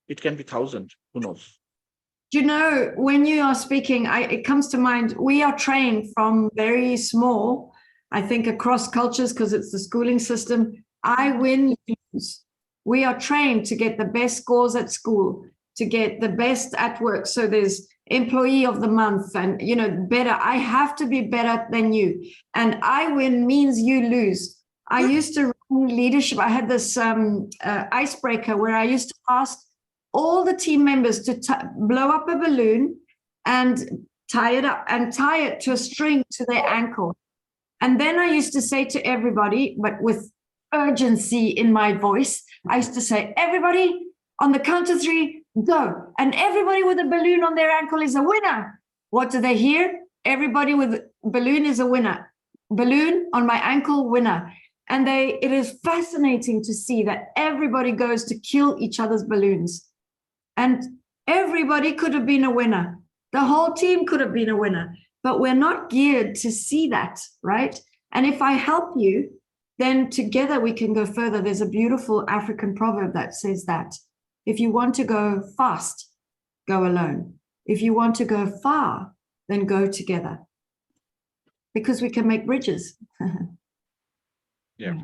it can be 1,000. Who knows? Do you know, when you are speaking, it comes to mind, we are trained from very small, I think across cultures, because it's the schooling system, I win, lose. We are trained to get the best scores at school, to get the best at work. So there's employee of the month and, better. I have to be better than you. And I win means you lose. I used to run leadership. I had this icebreaker where I used to ask all the team members to blow up a balloon and tie it to a string to their ankle. And then I used to say to everybody, but with urgency in my voice, I used to say, everybody on the count of 3, go. And everybody with a balloon on their ankle is a winner. What do they hear? Everybody with a balloon is a winner. Balloon on my ankle, winner. And it is fascinating to see that everybody goes to kill each other's balloons. And everybody could have been a winner. The whole team could have been a winner, but we're not geared to see that, right? And if I help you, then together we can go further. There's a beautiful African proverb that says that if you want to go fast, go alone. If you want to go far, then go together. Because we can make bridges. Yeah.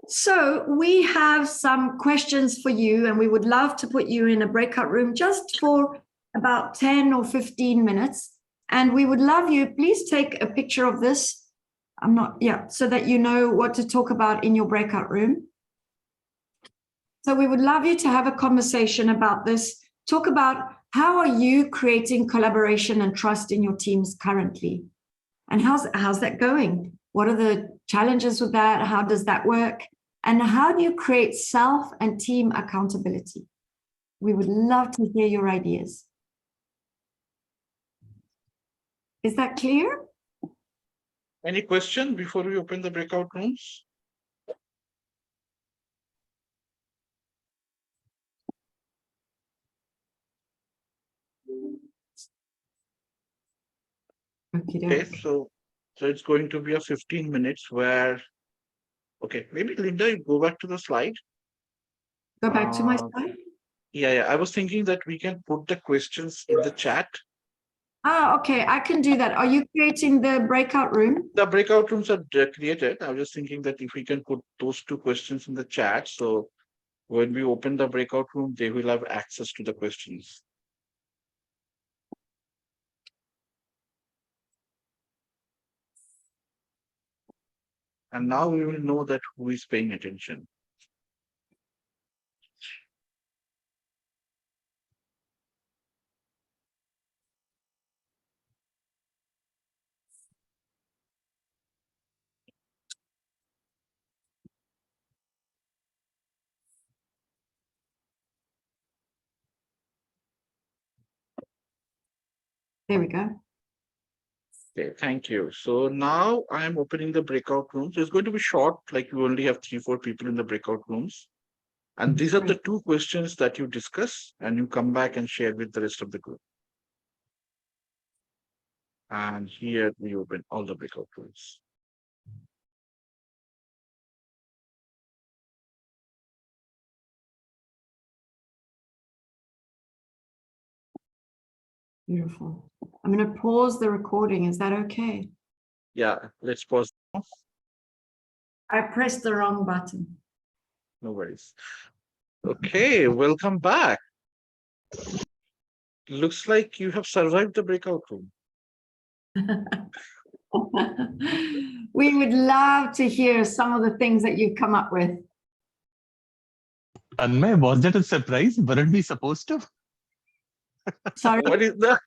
So we have some questions for you, and we would love to put you in a breakout room just for about 10 or 15 minutes. And we would love you, please take a picture of this. So that you know what to talk about in your breakout room. So we would love you to have a conversation about this. Talk about how are you creating collaboration and trust in your teams currently? And how's that going? What are the challenges with that? How does that work? And how do you create self and team accountability? We would love to hear your ideas. Is that clear? Any question before we open the breakout rooms? Okay, so it's going to be a 15 minutes where, okay, maybe Linda, you go back to the slide. Go back to my slide. Yeah, I was thinking that we can put the questions in the chat. Ah, okay, I can do that. Are you creating the breakout room? The breakout rooms are created. I was just thinking that if we can put those 2 questions in the chat, so when we open the breakout room, they will have access to the questions. And now we will know that who is paying attention. There we go. Okay, thank you. So now I'm opening the breakout rooms. It's going to be short, like you only have 3-4 people in the breakout rooms. And these are the 2 questions that you discuss and you come back and share with the rest of the group. And here we open all the breakout rooms. Beautiful. I'm going to pause the recording. Is that okay? Yeah, let's pause. I pressed the wrong button. No worries. Okay, welcome back. Looks like you have survived the breakout room. We would love to hear some of the things that you've come up with. Tanmay, was that a surprise? Weren't we supposed to? Sorry. What is that?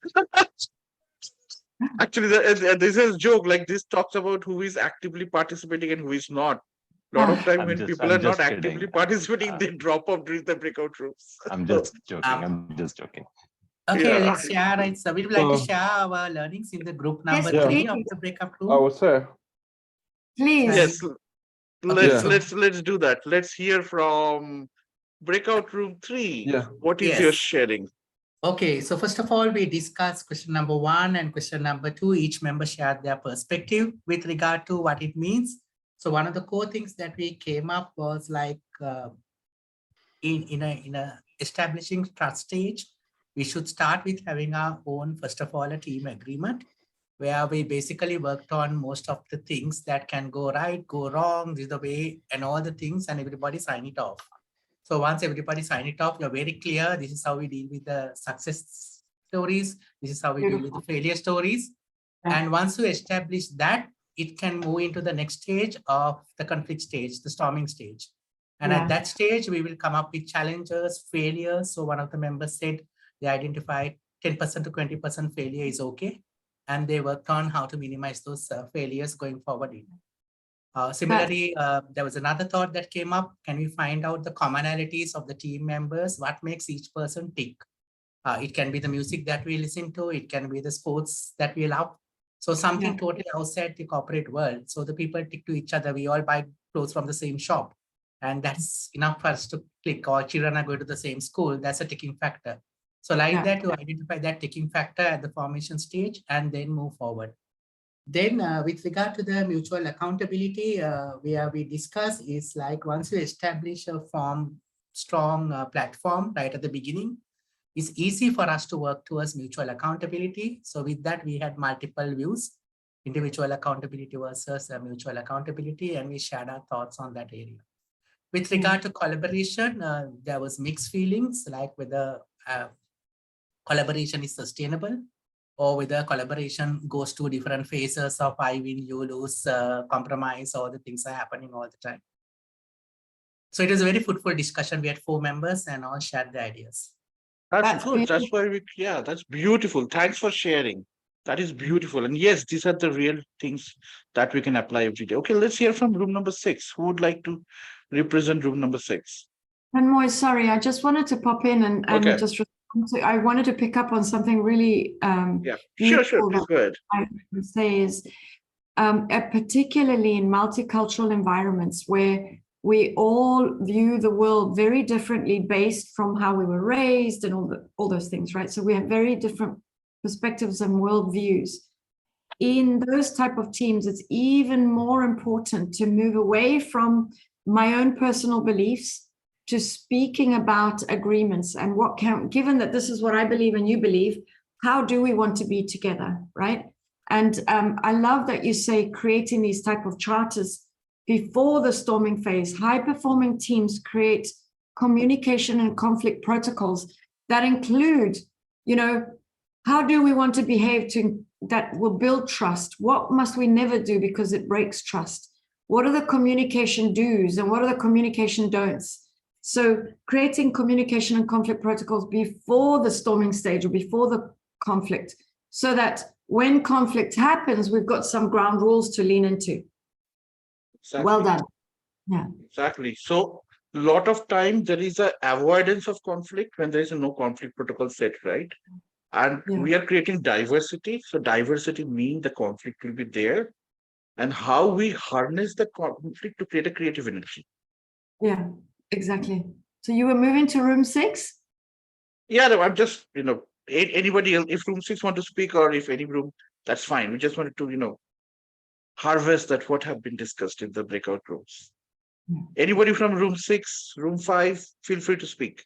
Actually, this is a joke. Like this talks about who is actively participating and who is not. A lot of time when people are not actively participating, they drop off during the breakout rooms. I'm just joking. I'm just joking. Okay, Yeah. let's share. We would like to share our learnings in the group number Yes, 3 please. of the breakout room. I will say. Please. Yes. Okay. Let's do that. Let's hear from breakout room 3. Yeah. What is Yes. your sharing? Okay, so first of all, we discussed question number 1 and question number 2. Each member shared their perspective with regard to what it means. So one of the core things that we came up was like in a establishing trust stage, we should start with having our own, first of all, a team agreement, where we basically worked on most of the things that can go right, go wrong, this is the way, and all the things, and everybody sign it off. So once everybody sign it off, you're very clear, this is how we deal with the success stories, this is how we deal with the failure stories. And once you establish that, it can move into the next stage of the conflict stage, the storming stage. And at that stage, we will come up with challenges, failures. So one of the members said they identified 10% to 20% failure is okay. And they worked on how to minimize those failures going forward. Similarly, there was another thought that came up. Can we find out the commonalities of the team members? What makes each person tick? It can be the music that we listen to. It can be the sports that we love. So something totally outside the corporate world. So the people tick to each other. We all buy clothes from the same shop. And that's enough for us to click. Or children are going to the same school. That's a ticking factor. So like that, to identify that ticking factor at the formation stage and then move forward. Then with regard to the mutual accountability, where we discuss is like once you establish a strong platform right at the beginning, it's easy for us to work towards mutual accountability. So with that, we had multiple views, individual accountability versus mutual accountability, and we shared our thoughts on that area. With regard to collaboration, there was mixed feelings, like whether collaboration is sustainable or whether collaboration goes to different phases of I win, you lose, compromise, all the things are happening all the time. So it was a very fruitful discussion. We had 4 members and all shared their ideas. That's good. That's why that's beautiful. Thanks for sharing. That is beautiful. And yes, these are the real things that we can apply every day. Okay, let's hear from room number 6. Who would like to represent room number 6? And Moy, sorry, I just wanted to pop in and Okay. just respond to, I wanted to pick up on something really Yeah, sure, beautiful please that go ahead. I would say is particularly in multicultural environments where we all view the world very differently based from how we were raised and all those things, right? So we have very different perspectives and worldviews. In those type of teams, it's even more important to move away from my own personal beliefs to speaking about agreements and what can, given that this is what I believe and you believe, how do we want to be together, right? And I love that you say creating these type of charters before the storming phase. High-performing teams create communication and conflict protocols that include, you know, how do we want to behave that will build trust? What must we never do because it breaks trust? What are the communication do's and what are the communication don'ts? So creating communication and conflict protocols before the storming stage or before the conflict, so that when conflict happens, we've got some ground rules to lean into. Exactly. Well done. Yeah. Exactly. So a lot of time there is a avoidance of conflict when there is a no conflict protocol set, right? And we are creating diversity. So diversity means the conflict will be there. And how we harness the conflict to create a creative energy. Yeah, exactly. So you were moving to room 6? Yeah, no, I'm just, anybody else, if room 6 want to speak or if any room, that's fine. We just wanted to, harvest that what have been discussed in the breakout rooms. Yeah. Anybody from room 6, room 5, feel free to speak.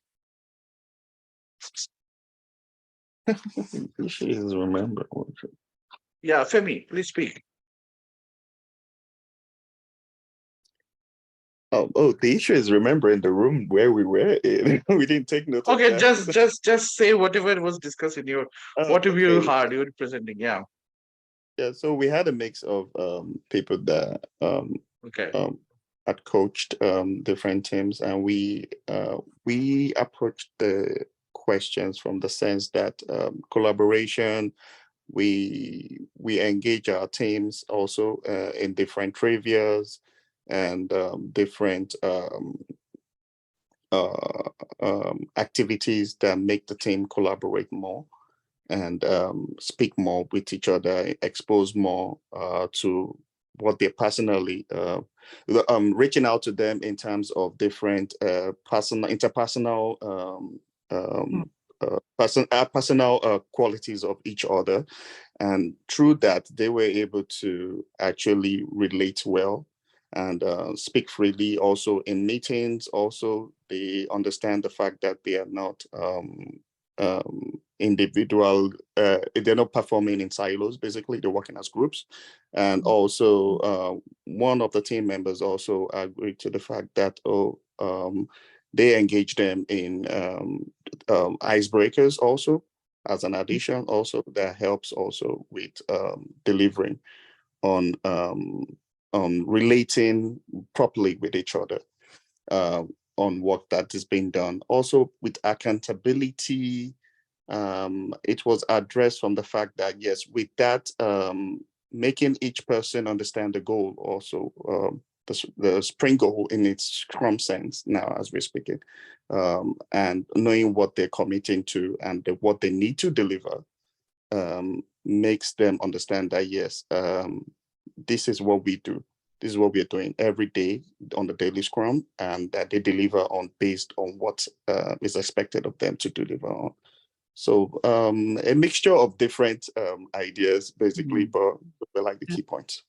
She doesn't remember. Yeah, Femi, please speak. Oh, the issue is remembering the room where we were in. We didn't take note of Okay, that. just say whatever was discussed in your whatever you heard you were presenting. Yeah. Yeah, so we had a mix of people that had coached different teams, and we approached the questions from the sense that collaboration, we engage our teams also in different trivias and different activities that make the team collaborate more and speak more with each other, expose more to what they're personally, reaching out to them in terms of different interpersonal personal qualities of each other. And through that, they were able to actually relate well and speak freely. Also in meetings, also they understand the fact that they are not individual, they're not performing in silos. Basically, they're working as groups. And also one of the team members also agreed to the fact that they engage them in icebreakers also as an addition. Also that helps also with delivering on relating properly with each other on work that is being done. Also with accountability, it was addressed from the fact that, yes, with that, making each person understand the goal also, the sprint goal in its Scrum sense now as we're speaking, and knowing what they're committing to and what they need to deliver makes them understand that, yes, this is what we do. This is what we are doing every day on the daily Scrum, and that they deliver on based on what is expected of them to deliver on. So a mixture of different ideas, basically, but they're like the key points.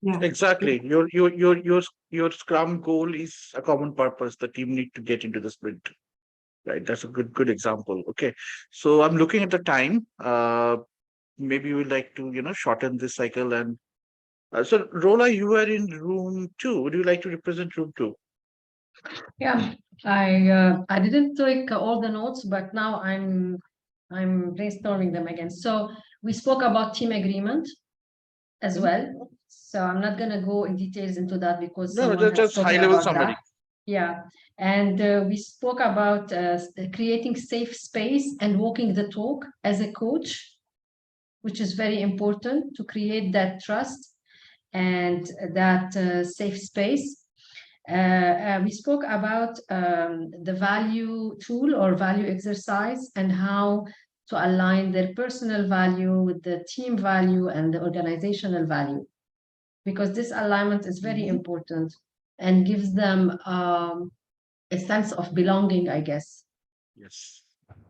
Yeah, exactly. Your Scrum goal is a common purpose. The team need to get into the sprint, right? That's a good example. Okay, so I'm looking at the time. Maybe we'd like to shorten this cycle and. So Rola, you were in room 2. Would you like to represent room 2? Yeah, I didn't take all the notes, but now I'm brainstorming them again. So we spoke about team agreement as well. So I'm not gonna go in details into that because No, someone just has high level about summary. that. Yeah, and we spoke about creating safe space and walking the talk as a coach, which is very important to create that trust and that safe space. We spoke about the value tool or value exercise and how to align their personal value with the team value and the organizational value, because this alignment is very important and gives them a sense of belonging, I guess. Yes.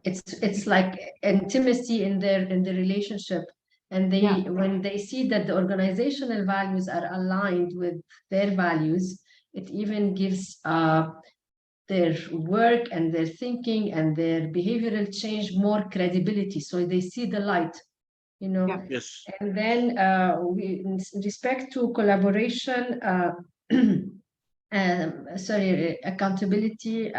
It's like intimacy in the relationship, and they when they see that the organizational values are aligned with their values, it even gives their work and their thinking and their behavioral change more credibility, so they see the light, you know. Yes. And then in respect to collaboration, accountability,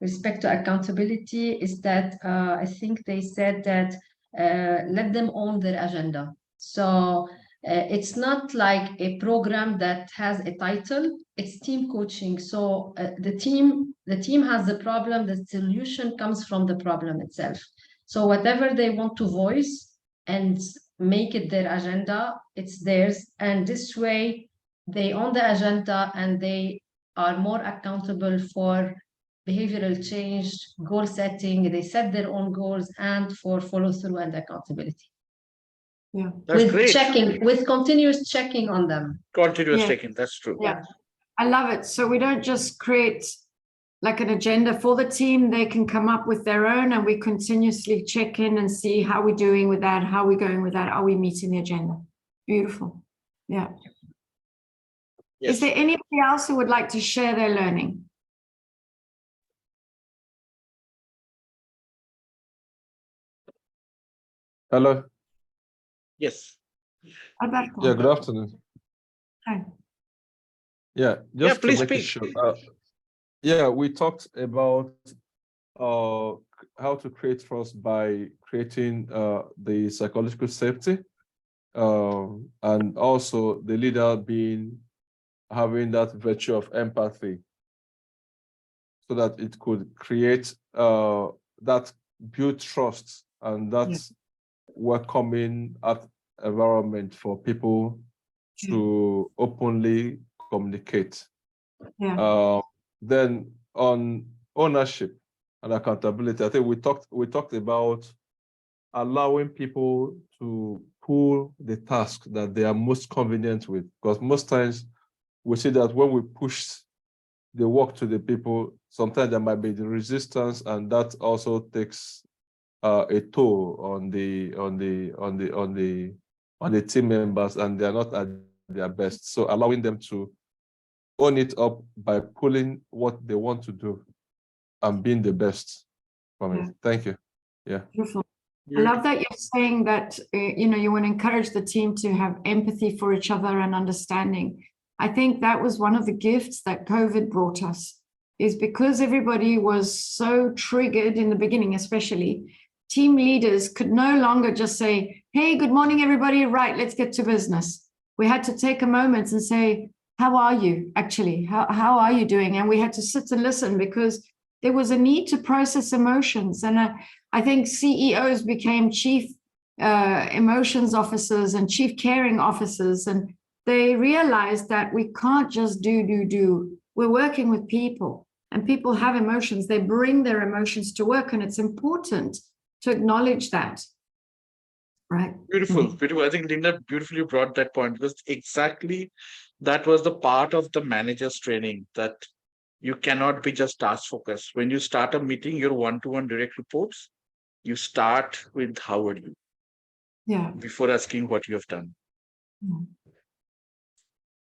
respect to accountability is that I think they said that let them own their agenda. So it's not like a program that has a title, it's team coaching. So the team has the problem, the solution comes from the problem itself. So whatever they want to voice and make it their agenda, it's theirs. And this way they own the agenda and they are more accountable for behavioral change, goal setting. They set their own goals and for follow through and accountability. Yeah, that's with great. checking, with continuous checking on them. Continuous checking, that's true. Yeah, I love it. So we don't just create like an agenda for the team, they can come up with their own and we continuously check in and see how we're doing with that, how we're going with that, are we meeting the agenda? Beautiful. Yeah. Yes. Is there anybody else who would like to share their learning? Hello. Yes. Alberto. Yeah, good afternoon. Hi. Yeah, just please to make it speak. sure. Yeah, we talked about how to create trust by creating the psychological safety, and also the leader having that virtue of empathy, so that it could create that build trust and that welcoming environment for people to openly communicate. Then on ownership and accountability, I think we talked about allowing people to pull the task that they are most convenient with, because most times we see that when we push the work to the people, sometimes there might be the resistance, and that also takes a toll on the team members, and they are not at their best. So allowing them to own it up by pulling what they want to do and being the best from it. Thank you. Yeah. Beautiful. I love that you're saying that you want to encourage the team to have empathy for each other and understanding. I think that was one of the gifts that COVID brought us, is because everybody was so triggered in the beginning, especially team leaders could no longer just say, hey, good morning, everybody. Right, let's get to business. We had to take a moment and say, how are you actually? How are you doing? And we had to sit and listen, because there was a need to process emotions. And I think CEOs became chief emotions officers and chief caring officers. And they realized that we can't just do. We're working with people, and people have emotions. They bring their emotions to work, and it's important to acknowledge that. Right. Beautiful, beautiful. I think Linda beautifully brought that point, because exactly that was the part of the manager's training, that you cannot be just task focused. When you start a meeting, your one-to-one direct reports, you start with how are you? Yeah. Before asking what you have done.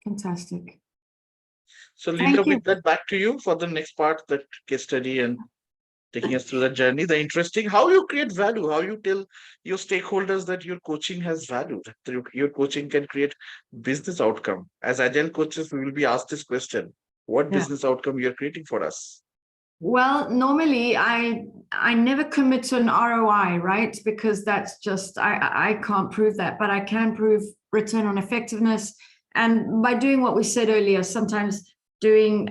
Fantastic. So Linda, with that, back to you for the next part, that case study and taking us through that journey, the interesting, how you create value, how you tell your stakeholders that your coaching has value, that your coaching can create business outcome. As Agile coaches, we will be asked this question: what business outcome you're creating for us? Well, normally I never commit to an ROI, right? Because that's just, I can't prove that, but I can prove return on effectiveness. And by doing what we said earlier, sometimes doing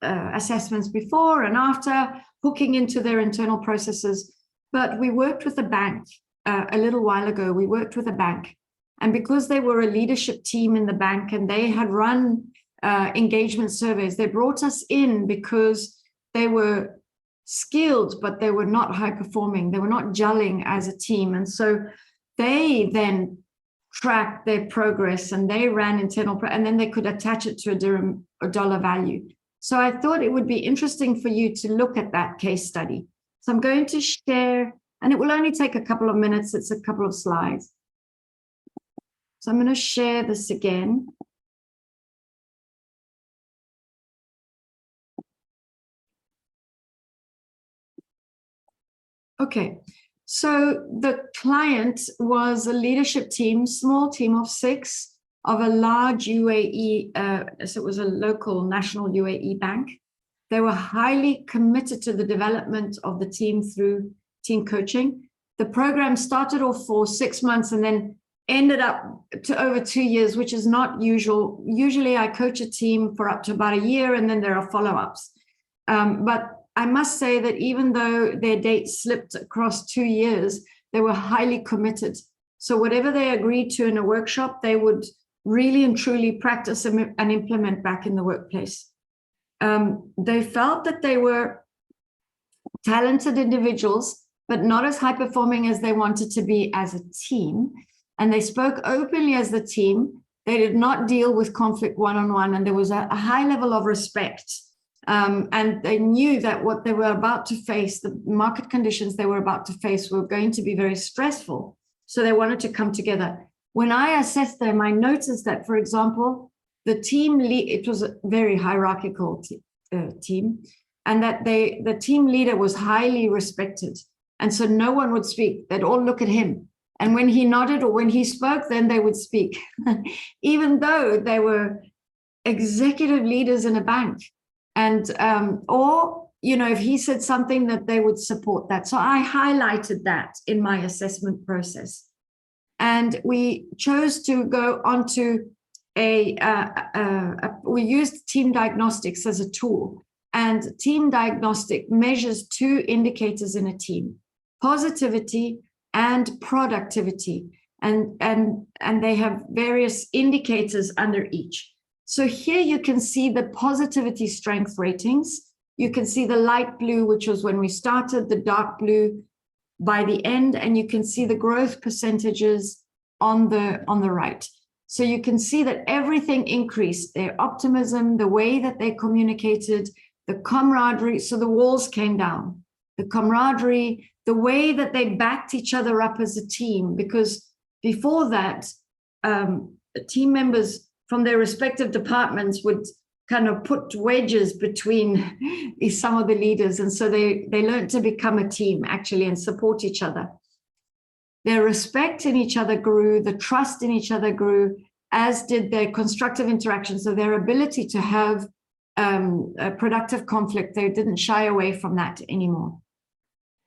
assessments before and after, hooking into their internal processes. But we worked with a bank a little while ago. We worked with a bank, and because they were a leadership team in the bank and they had run engagement surveys. They brought us in because they were skilled, but they were not high performing. They were not gelling as a team. And so they then tracked their progress and they ran internal, and then they could attach it to a dirham or dollar value. So I thought it would be interesting for you to look at that case study. So I'm going to share, and it will only take a couple of minutes. It's a couple of slides. So I'm going to share this again. Okay, so the client was a leadership team, small team of 6 of a large UAE, so it was a local national UAE bank. They were highly committed to the development of the team through team coaching. The program started off for 6 months and then ended up to over 2 years, which is not usual. Usually I coach a team for up to about a year and then there are follow-ups. But I must say that even though their dates slipped across 2 years, they were highly committed. So whatever they agreed to in a workshop, they would really and truly practice and implement back in the workplace. They felt that they were talented individuals, but not as high performing as they wanted to be as a team. And they spoke openly as the team. They did not deal with conflict one-on-one, and there was a high level of respect. And they knew that what they were about to face, the market conditions they were about to face, were going to be very stressful. So they wanted to come together. When I assessed them, I noticed that, for example, the team lead, it was a very hierarchical team, and that the team leader was highly respected. And so no one would speak. They'd all look at him. And when he nodded or when he spoke, then they would speak, even though they were executive leaders in a bank. And, or, you know, if he said something, that they would support that. So I highlighted that in my assessment process. And we chose to go onto we used team diagnostics as a tool. And team diagnostic measures 2 indicators in a team: positivity and productivity. And they have various indicators under each. So here you can see the positivity strength ratings. You can see the light blue, which was when we started, the dark blue by the end, and you can see the growth percentages on the right. So you can see that everything increased: their optimism, the way that they communicated, the camaraderie. So the walls came down, the camaraderie, the way that they backed each other up as a team, because before that, team members from their respective departments would kind of put wedges between some of the leaders. And so they learned to become a team, actually, and support each other. Their respect in each other grew, the trust in each other grew, as did their constructive interaction. So their ability to have a productive conflict, they didn't shy away from that anymore.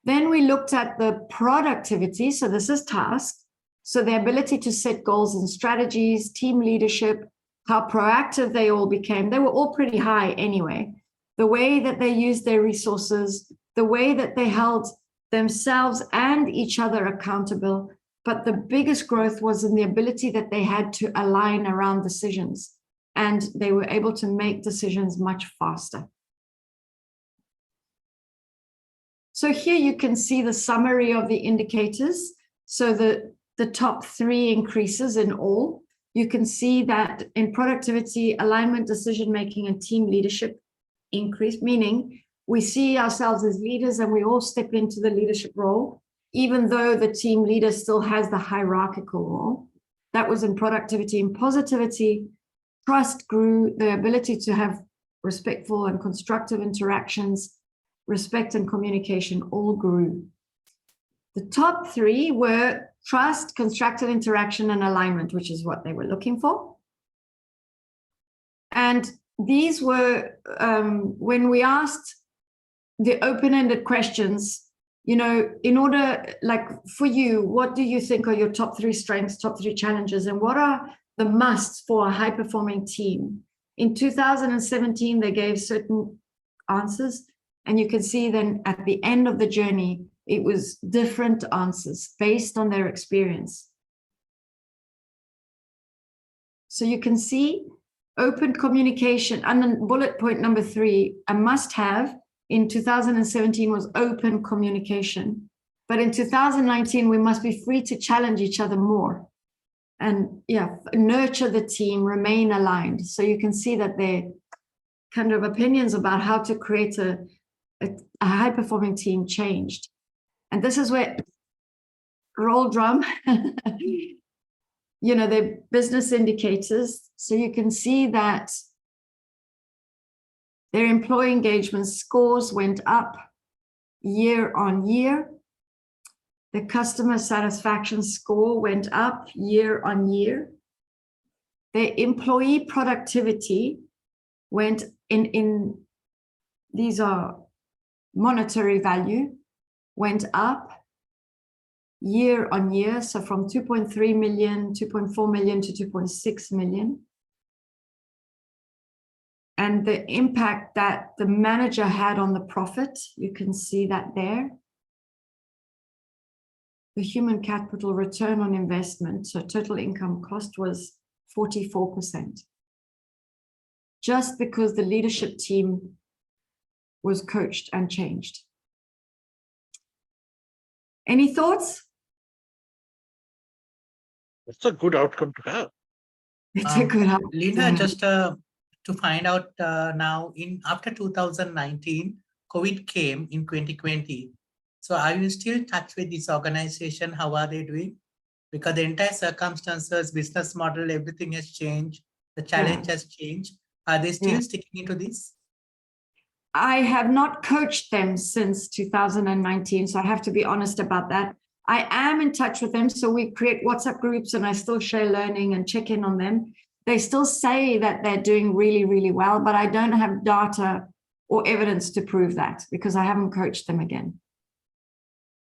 Then we looked at the productivity. So this is task. So the ability to set goals and strategies, team leadership, how proactive they all became. They were all pretty high anyway. The way that they used their resources, the way that they held themselves and each other accountable. But the biggest growth was in the ability that they had to align around decisions, and they were able to make decisions much faster. So here you can see the summary of the indicators. So the top 3 increases in all. You can see that in productivity, alignment, decision-making, and team leadership increase, meaning we see ourselves as leaders and we all step into the leadership role, even though the team leader still has the hierarchical role. That was in productivity. In positivity, trust grew, the ability to have respectful and constructive interactions, respect and communication all grew. The top 3 were trust, constructive interaction, and alignment, which is what they were looking for. And these were, when we asked the open-ended questions, you know, in order, like for you, what do you think are your top 3 strengths, top 3 challenges, and what are the musts for a high-performing team? In 2017, they gave certain answers, and you can see then at the end of the journey, it was different answers based on their experience. So you can see Open communication. And then bullet point number 3, a must-have in 2017 was open communication. But in 2019, we must be free to challenge each other more. And yeah, nurture the team, remain aligned. So you can see that their kind of opinions about how to create a high-performing team changed. And this is where, roll drum, you know, their business indicators. So you can see that their employee engagement scores went up year on year. The customer satisfaction score went up year on year. Their employee productivity went in these are monetary value, went up year on year. So from 2.3 million, 2.4 million to 2.6 million. And the impact that the manager had on the profit, you can see that there. The human capital return on investment, so total income cost, was 44%. Just because the leadership team was coached and changed. Any thoughts? It's a good outcome to have. It's a good outcome. Linda, just to find out now, after 2019, COVID came in 2020. So are you still in touch with this organization? How are they doing? Because the entire circumstances, business model, everything has changed. The challenge has changed. Are they still sticking into this? I have not coached them since 2019, so I have to be honest about that. I am in touch with them, so we create WhatsApp groups and I still share learning and check in on them. They still say that they're doing really, really well, but I don't have data or evidence to prove that because I haven't coached them again.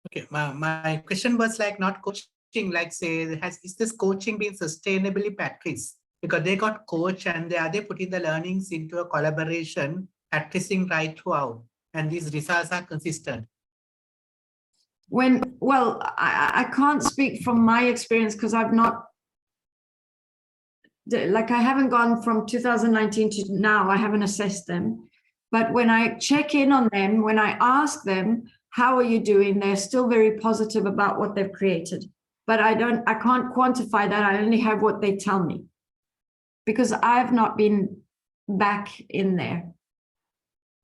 Okay, my question was like not coaching, like say, is this coaching being sustainably practiced? Because they got coached and they putting the learnings into a collaboration, practicing right throughout, and these results are consistent. Well, I can't speak from my experience because I've not, like I haven't gone from 2019 to now, I haven't assessed them. But when I check in on them, when I ask them, how are you doing? They're still very positive about what they've created. But I can't quantify that. I only have what they tell me because I've not been back in there.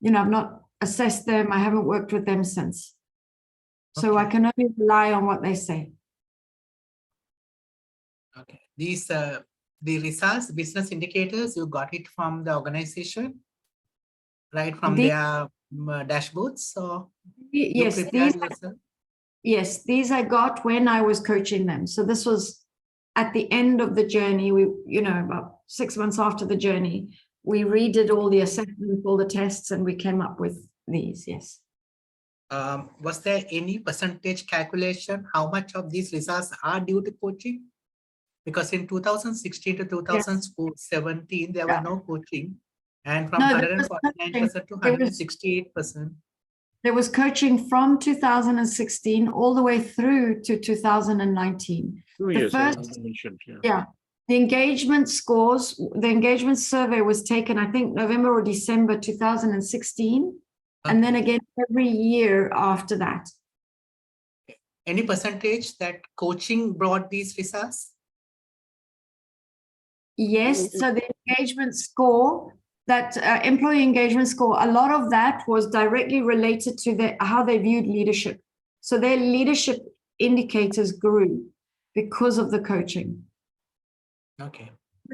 You know, I've not assessed them. I haven't worked with them since. So I can only rely on what they say. Okay. These the results, business indicators, you got it from the organization, right? From their dashboards. So yes, these I got when I was coaching them. So this was at the end of the journey. We, you know, about 6 months after the journey, we redid all the assessments, all the tests, and we came up with these. Yes. Was there any percentage calculation? How much of these results are due to coaching? Because in 2016 to 2017, there was no coaching. And from 149% to 168%. There was coaching from 2016 all the way through to 2019. The engagement scores, the engagement survey was taken, I think, November or December 2016. And then again, every year after that. Any percentage that coaching brought these results? Yes, so the engagement score, that employee engagement score, a lot of that was directly related to how they viewed leadership. So their leadership indicators grew because of the coaching. Okay.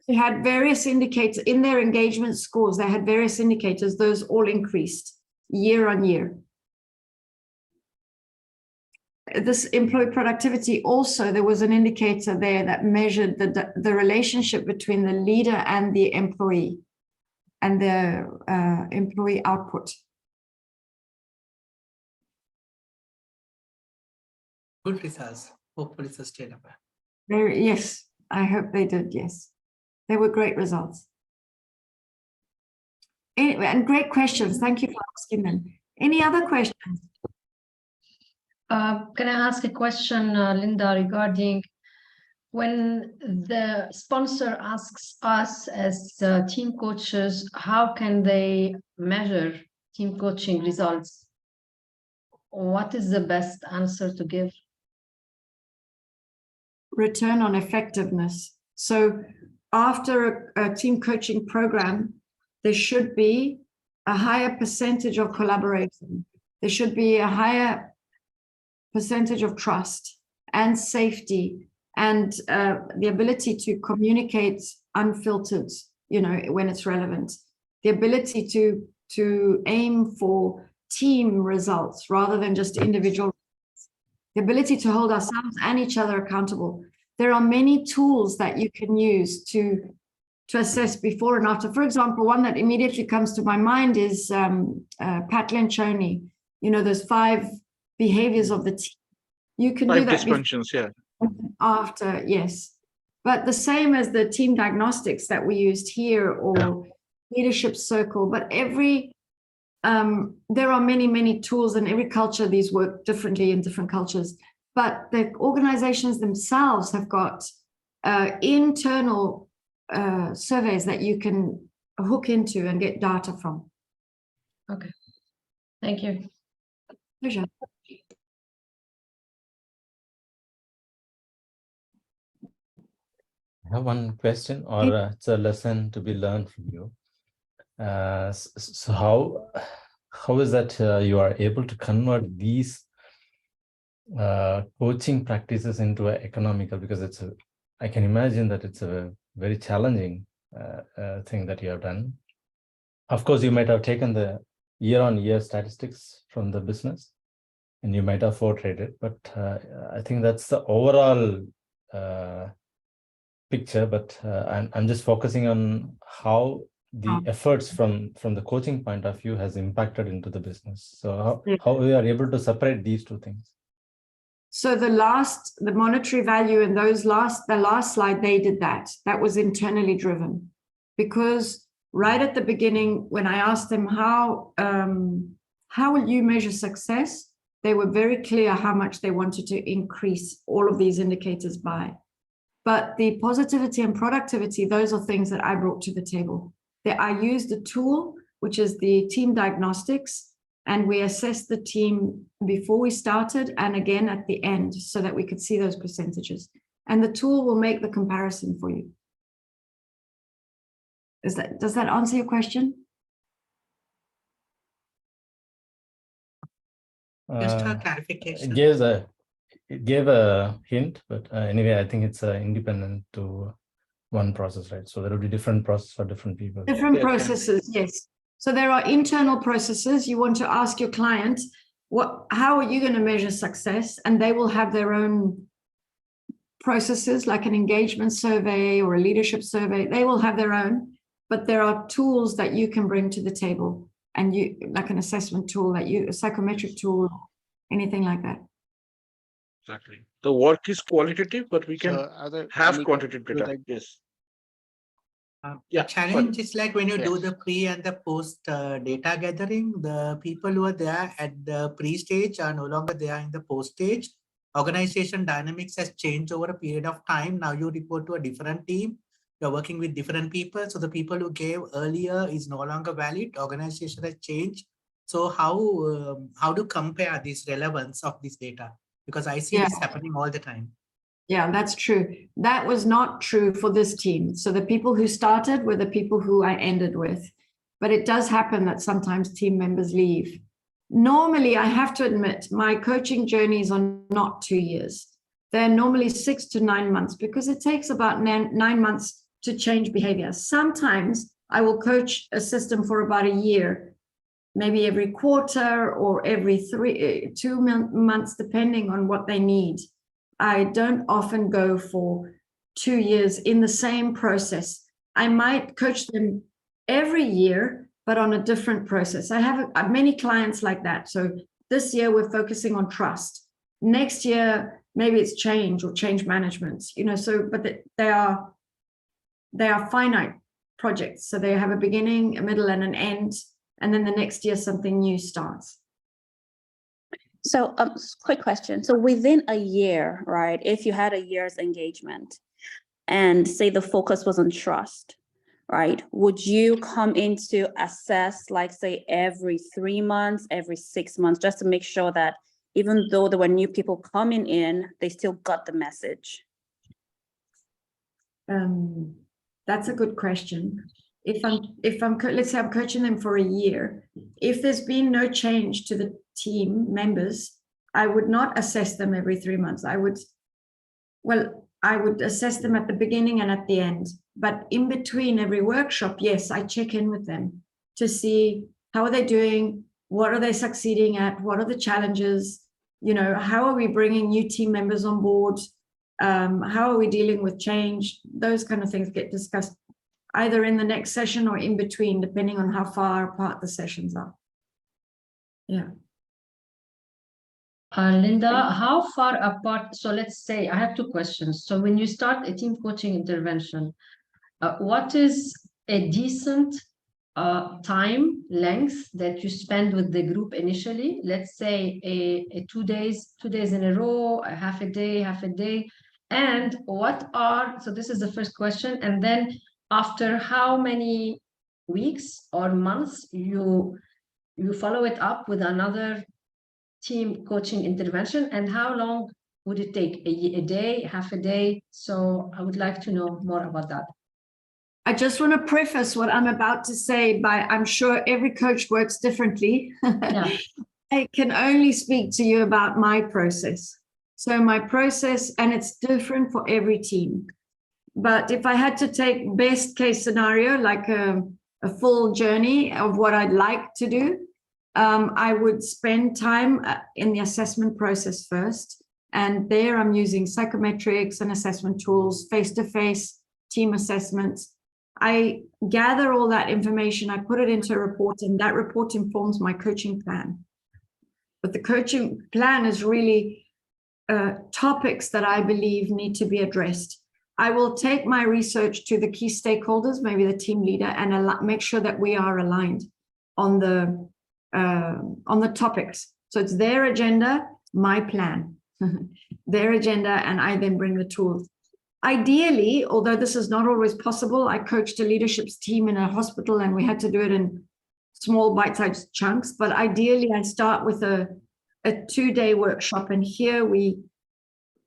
They had various indicators in their engagement scores. They had various indicators. Those all increased year on year. This employee productivity also, there was an indicator there that measured the relationship between the leader and the employee and the employee output. Good results, hopefully sustainable. Yes, I hope they did, yes. They were great results. Anyway, and great questions. Thank you for asking them. Any other questions? Can I ask a question, Linda, regarding When the sponsor asks us as team coaches, how can they measure team coaching results? What is the best answer to give? Return on effectiveness. So after a team coaching program, there should be a higher percentage of collaboration. There should be a higher percentage of trust and safety and the ability to communicate unfiltered, when it's relevant. The ability to aim for team results rather than just individual. The ability to hold ourselves and each other accountable. There are many tools that you can use to assess before and after. For example, one that immediately comes to my mind is Pat Lencioni. Those 5 behaviors of the team. You can 5 do that dysfunctions, yeah. After, yes. But the same as the team diagnostics that we used here or leadership circle, but there are many, many tools in every culture. These work differently in different cultures, but the organizations themselves have got internal surveys that you can hook into and get data from. Okay, thank you. Pleasure. I have one question, or it's a lesson to be learned from you. So how is that you are able to convert these coaching practices into an economical? Because I can imagine that it's a very challenging thing that you have done. Of course, you might have taken the year-on-year statistics from the business, and you might have portrayed it, but I think that's the overall picture. But I'm just focusing on how the efforts from the coaching point of view has impacted into the business. So how we are able to separate these two things? So the monetary value in the last slide, they did that. That was internally driven, because right at the beginning, when I asked them how will you measure success, they were very clear how much they wanted to increase all of these indicators by. But the positivity and productivity, those are things that I brought to the table. I used a tool, which is the team diagnostics, and we assessed the team before we started and again at the end so that we could see those percentages. And the tool will make the comparison for you. Does that answer your question? Just a clarification. It gave a hint, but anyway, I think it's independent to one process, right? So there will be different processes for different people. Different processes, yes. So there are internal processes. You want to ask your client, how are you going to measure success? And they will have their own processes, like an engagement survey or a leadership survey. They will have their own, but there are tools that you can bring to the table, and like an assessment tool, a psychometric tool, anything like that. Exactly. The work is qualitative, but we can have quantitative data. Yes. Challenge is like when you do the pre and the post data gathering, the people who are there at the pre stage are no longer there in the post stage. Organization dynamics has changed over a period of time. Now you report to a different team. You're working with different people. So the people who gave earlier is no longer valid. Organization has changed. So how to compare this relevance of this data? Because I see this happening all the time. Yeah, that's true. That was not true for this team. So the people who started were the people who I ended with. But it does happen that sometimes team members leave. Normally, I have to admit, my coaching journeys are not 2 years. They're normally 6 to 9 months, because it takes about 9 months to change behavior. Sometimes I will coach a system for about a year, maybe every quarter or every 2 months, depending on what they need. I don't often go for 2 years in the same process. I might coach them every year, but on a different process. I have many clients like that. So this year we're focusing on trust. Next year, maybe it's change or change management, but they are finite projects. So they have a beginning, a middle, and an end. And then the next year, something new starts. So, quick question. So within a year, right, if you had a year's engagement and say the focus was on trust, right, would you come in to assess, like, say, every 3 months, every 6 months, just to make sure that even though there were new people coming in, they still got the message? That's a good question. Let's say I'm coaching them for a year. If there's been no change to the team members, I would not assess them every 3 months. I would assess them at the beginning and at the end. But in between every workshop, yes, I check in with them to see how are they doing, what are they succeeding at, what are the challenges, how are we bringing new team members on board, how are we dealing with change. Those kind of things get discussed either in the next session or in between, depending on how far apart the sessions are. Yeah. Linda, how far apart? So let's say I have 2 questions. So when you start a team coaching intervention, what is a decent time length that you spend with the group initially? Let's say a 2 days in a row, a half a day. And so this is the first question. And then after how many weeks or months you follow it up with another team coaching intervention, and how long would it take? A day, half a day? So I would like to know more about that. I just want to preface what I'm about to say by, I'm sure every coach works differently. Yeah. I can only speak to you about my process. So my process, and it's different for every team. But if I had to take best case scenario, like a full journey of what I'd like to do, I would spend time in the assessment process first. And there I'm using psychometrics and assessment tools, face-to-face team assessments. I gather all that information, I put it into a report, and that report informs my coaching plan. But the coaching plan is really topics that I believe need to be addressed. I will take my research to the key stakeholders, maybe the team leader, and make sure that we are aligned on the topics. So it's their agenda, my plan, their agenda, and I then bring the tools. Ideally, although this is not always possible, I coached a leadership team in a hospital and we had to do it in small bite-sized chunks. But ideally, I start with a 2-day workshop, and here we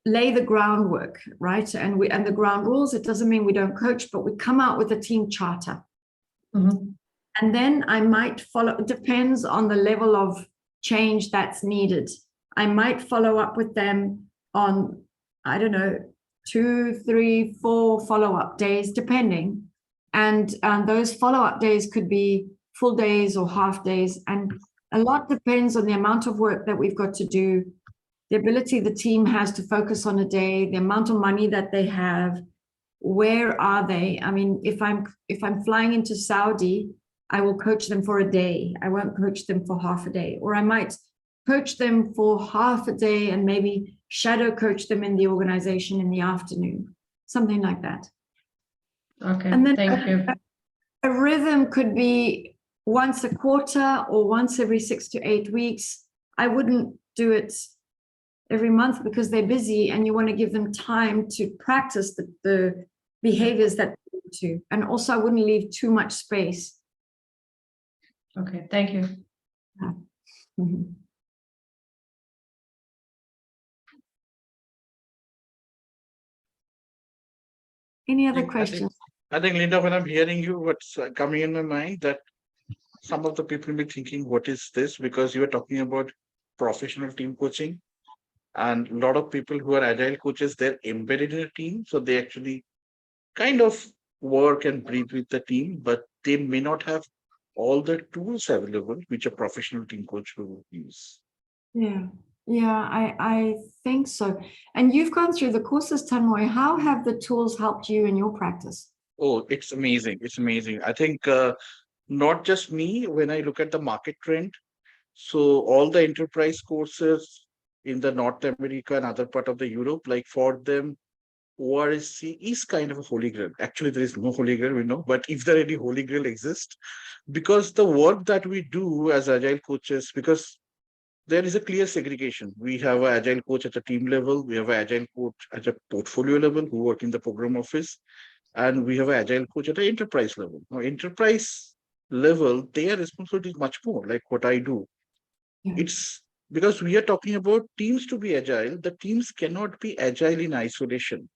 lay the groundwork, right? And the ground rules. It doesn't mean we don't coach, but we come out with a team charter. Mm-hmm. And then I might follow, it depends on the level of change that's needed. I might follow up with them on, I don't know, 2, 3, 4 follow-up days, depending. And those follow-up days could be full days or half days. And a lot depends on the amount of work that we've got to do, the ability the team has to focus on a day, the amount of money that they have, where are they? I mean, if I'm flying into Saudi, I will coach them for a day. I won't coach them for half a day. Or I might coach them for half a day and maybe shadow coach them in the organization in the afternoon, something like that. Okay, and then thank you. A rhythm could be once a quarter or once every 6 to 8 weeks. I wouldn't do it every month because they're busy and you want to give them time to practice the behaviors that they need to. And also I wouldn't leave too much space. Okay, thank you. Yeah. Mm-hmm. Any other questions? I think, Linda, when I'm hearing you, what's coming in my mind that some of the people will be thinking, what is this? Because you were talking about professional team coaching, and a lot of people who are agile coaches, they're embedded in a team. So they actually kind of work and breathe with the team, but they may not have all the tools available, which a professional team coach will use. Yeah. I think so. And you've gone through the courses, Tanmoy. How have the tools helped you in your practice? Oh, it's amazing. It's amazing. I think not just me, when I look at the market trend, so all the enterprise courses in the North America and other part of the Europe, like for them, ORSC is kind of a holy grail. Actually, there is no holy grail, we know, but if there any holy grail exists, because the work that we do as agile coaches, because there is a clear segregation. We have an agile coach at a team level. We have an agile coach at a portfolio level who work in the program office. And we have an agile coach at an enterprise level. Now, enterprise level, their responsibility is much more like what I do. Yeah. It's because we are talking about teams to be agile. The teams cannot be agile in isolation.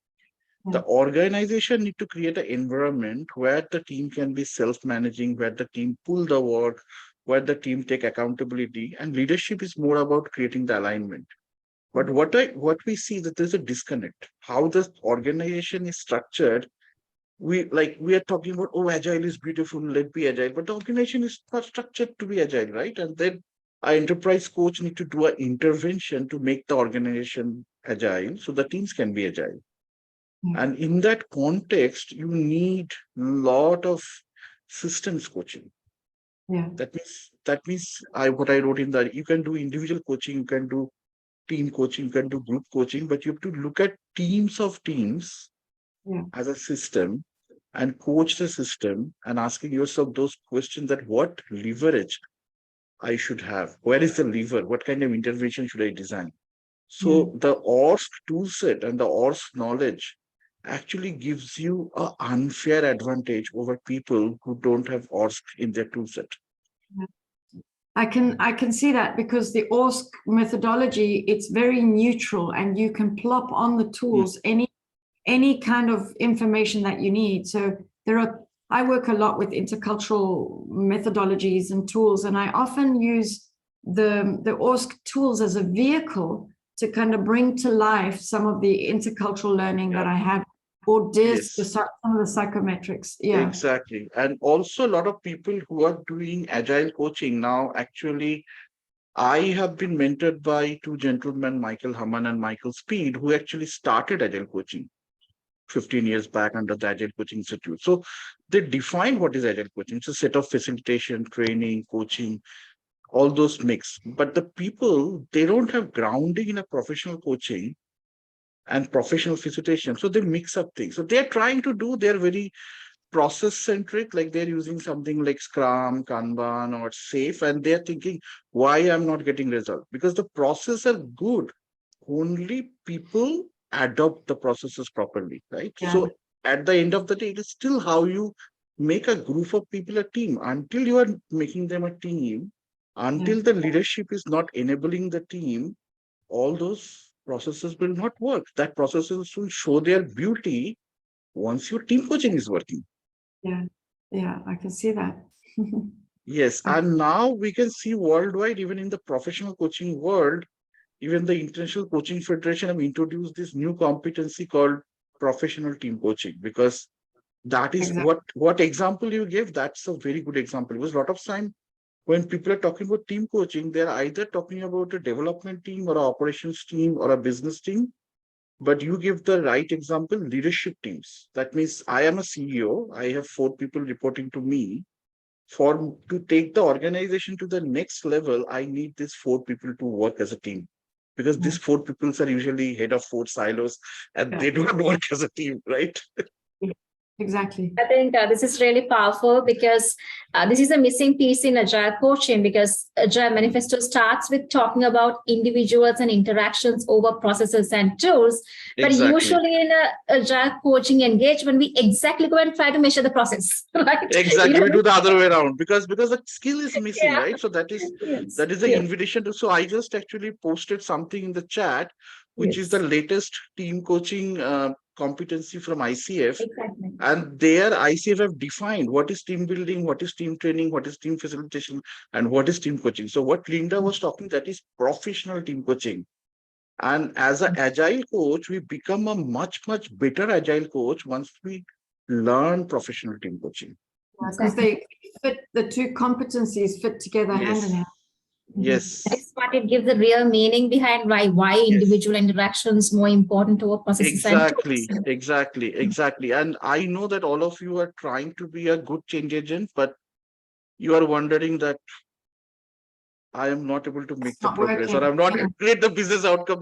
The organization need to create an environment where the team can be self-managing, where the team pull the work, where the team take accountability, and leadership is more about creating the alignment. But what we see that there's a disconnect. How the organization is structured, we are talking about, oh, agile is beautiful, let's be agile, but the organization is not structured to be agile, right? And then our enterprise coach need to do an intervention to make the organization agile so the teams can be agile. And in that context, you need a lot of systems coaching. Yeah. That means what I wrote in that, you can do individual coaching, you can do team coaching, you can do group coaching, but you have to look at teams of teams as a system and coach the system and asking yourself those questions that what leverage I should have, where is the lever, what kind of intervention should I design? So the ORSC toolset and the ORSC knowledge actually gives you an unfair advantage over people who don't have ORSC in their toolset. I can see that because the ORSC methodology, it's very neutral and you can plop on the tools any kind of information that you need. So I work a lot with intercultural methodologies and tools, and I often use the ORSC tools as a vehicle to kind of bring to life some of the intercultural learning that I have, or some of the psychometrics. Yeah, exactly. And also a lot of people who are doing agile coaching now, actually, I have been mentored by two gentlemen, Michael Haman and Michael Speed, who actually started agile coaching 15 years back under the Agile Coaching Institute. So they defined what is agile coaching. It's a set of facilitation, training, coaching, all those mix. But the people, they don't have grounding in a professional coaching and professional facilitation. So they mix up things. So they're trying to do, they're very process centric, like they're using something like Scrum, Kanban, or SAFe, and they're thinking, why I'm not getting result? Because the processes are good. Only people adopt the processes properly, right? So at the end of the day, it is still how you make a group of people a team. Until you are making them a team, until the leadership is not enabling the team, all those processes will not work. That processes will show their beauty once your team coaching is working. Yeah, I can see that. Yes, and now we can see worldwide, even in the professional coaching world, even the International Coaching Federation have introduced this new competency called professional team coaching, because that is what example you gave, that's a very good example. Because a lot of time when people are talking about team coaching, they're either talking about a development team or an operations team or a business team. But you give the right example, leadership teams. That means I am a CEO, I have 4 people reporting to me. To take the organization to the next level, I need these 4 people to work as a team. Because these 4 people are usually head of 4 silos and they don't work as a team, right? Exactly. I think this is really powerful because this is a missing piece in Agile coaching, because Agile Manifesto starts with talking about individuals and interactions over processes and tools. But usually in Agile coaching engagement, we exactly go and try to measure the process. Right? Exactly, we do the other way around because the skill is missing, right? So that is the invitation to. So I just actually posted something in the chat, which is the latest team coaching competency from ICF. Exactly. And there ICF have defined what is team building, what is team training, what is team facilitation, and what is team coaching. So what Linda was talking, that is professional team coaching. And as an agile coach, we become a much, much better agile coach once we learn professional team coaching. Because they fit, the two competencies fit together hand in hand. Yes. That's what it gives the real meaning behind why individual interactions more important over processes. Exactly. And I know that all of you are trying to be a good change agent, but you are wondering that I am not able to make the progress, or I'm not create the business outcome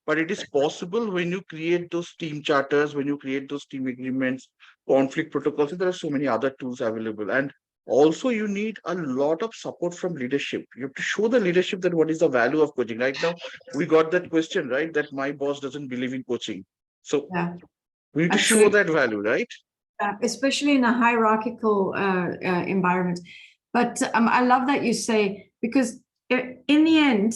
but it is possible when you create those team charters, when you create those team agreements, conflict protocols, and there are so many other tools available. And Also, you need a lot of support from leadership. You have to show the leadership that what is the value of coaching. Right now, we got that question, right? That my boss doesn't believe in coaching. So Yeah, we need to show that value, right? especially in a hierarchical environment. But I love that you say, because in the end,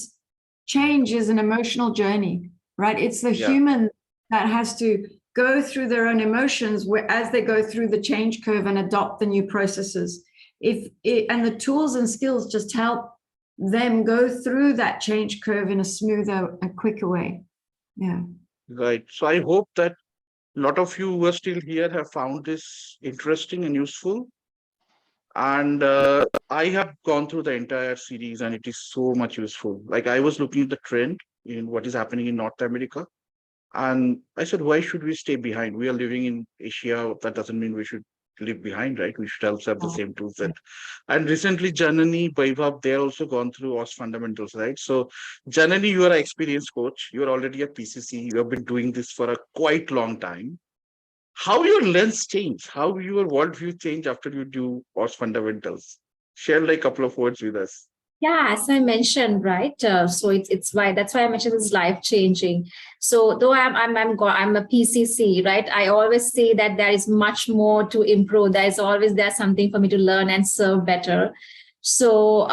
change is an emotional journey, right? It's the human that has to go through their own emotions as they go through the change curve and adopt the new processes. And the tools and skills just help them go through that change curve in a smoother and quicker way. Yeah. Right. So I hope that a lot of you who are still here have found this interesting and useful. And I have gone through the entire series and it is so much useful. Like I was looking at the trend in what is happening in North America. And I said, why should we stay behind? We are living in Asia. That doesn't mean we should live behind, right? We should also have the same tool set. And recently, Janani, Vaibhav, they're also gone through OS fundamentals, right? So Janani, you are an experienced coach. You are already a PCC. You have been doing this for a quite long time. How your lens change? How your worldview change after you do OS fundamentals? Share like a couple of words with us. Yeah, as I mentioned, right. So it's why that's why I mentioned it's life changing. So though I'm a PCC, right? I always say that there is much more to improve. There's something for me to learn and serve better. So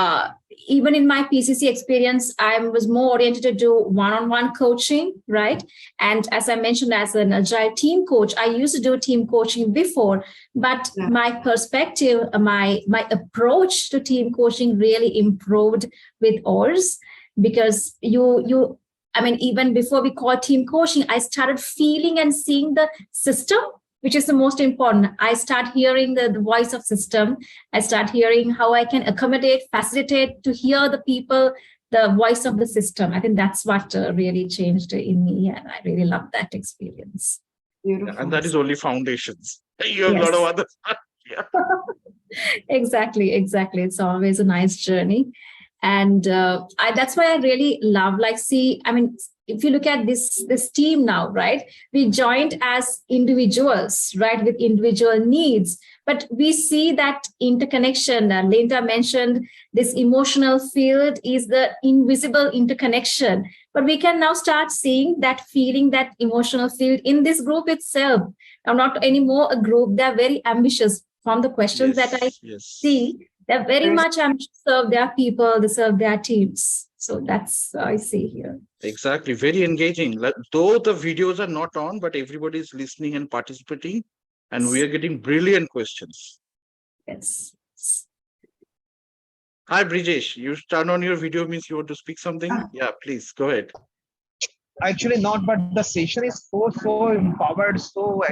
even in my PCC experience, I was more oriented to do one-on-one coaching, right? And as I mentioned, as an Agile team coach, I used to do team coaching before, but my perspective, my approach to team coaching really improved with ORS, because even before we call team coaching, I started feeling and seeing the system, which is the most important. I start hearing the voice of system. I start hearing how I can accommodate, facilitate to hear the people, the voice of the system. I think that's what really changed in me. And I really love that experience. Beautiful. And that is only foundations. You have a lot of other stuff. Exactly. It's always a nice journey. And that's why I really love, if you look at this team now, right, we joined as individuals, right, with individual needs, but we see that interconnection. Linda mentioned this emotional field is the invisible interconnection, but we can now start seeing that, feeling that emotional field in this group itself. Now, not anymore a group, they're very ambitious. From the questions that I see, they're very much ambitious to serve their people, to serve their teams. So that's what I see here. Exactly. Very engaging. Though the videos are not on, but everybody is listening and participating, and we are getting brilliant questions. Yes. Hi, Brijesh. You turn on your video means you want to speak something? Yeah, please go ahead. Actually not, but the session is so empowered, so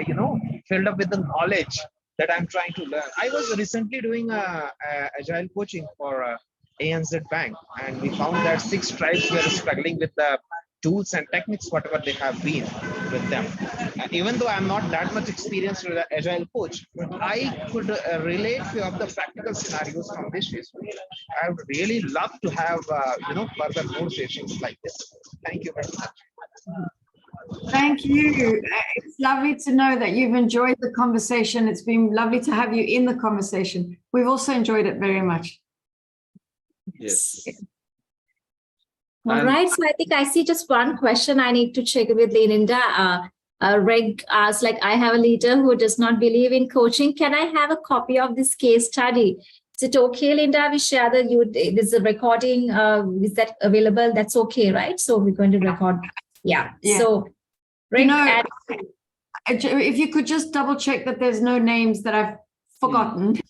filled up with the knowledge that I'm trying to learn. I was recently doing a agile coaching for ANZ Bank, and we found that 6 tribes were struggling with the tools and techniques, whatever they have been with them. Even though I'm not that much experienced with an agile coach, I could relate few of the practical scenarios from this session. I would really love to have further more sessions like this. Thank you very much. Thank you. It's lovely to know that you've enjoyed the conversation. It's been lovely to have you in the conversation. We've also enjoyed it very much. Yes. All right. So I think I see just one question I need to check with Linda. Reg asks, I have a leader who does not believe in coaching. Can I have a copy of this case study? Is it okay, Linda? We share this is a recording. Is that available? That's okay, right? So we're going to record. Yeah. So, if you could just double check that there's no names that I've forgotten.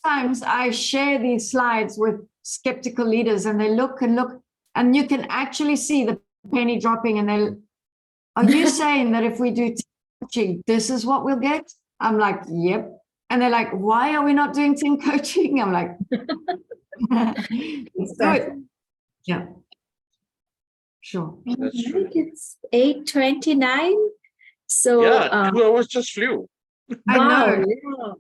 Sometimes I share these slides with skeptical leaders, and they look, and you can actually see the penny dropping, and are you saying that if we do coaching, this is what we'll get? I'm like, yep. And they're like, why are we not doing team coaching? I'm like, it's good. Yeah. Sure. That's true. It's 8:29. So 2 hours just flew. I Wow, know.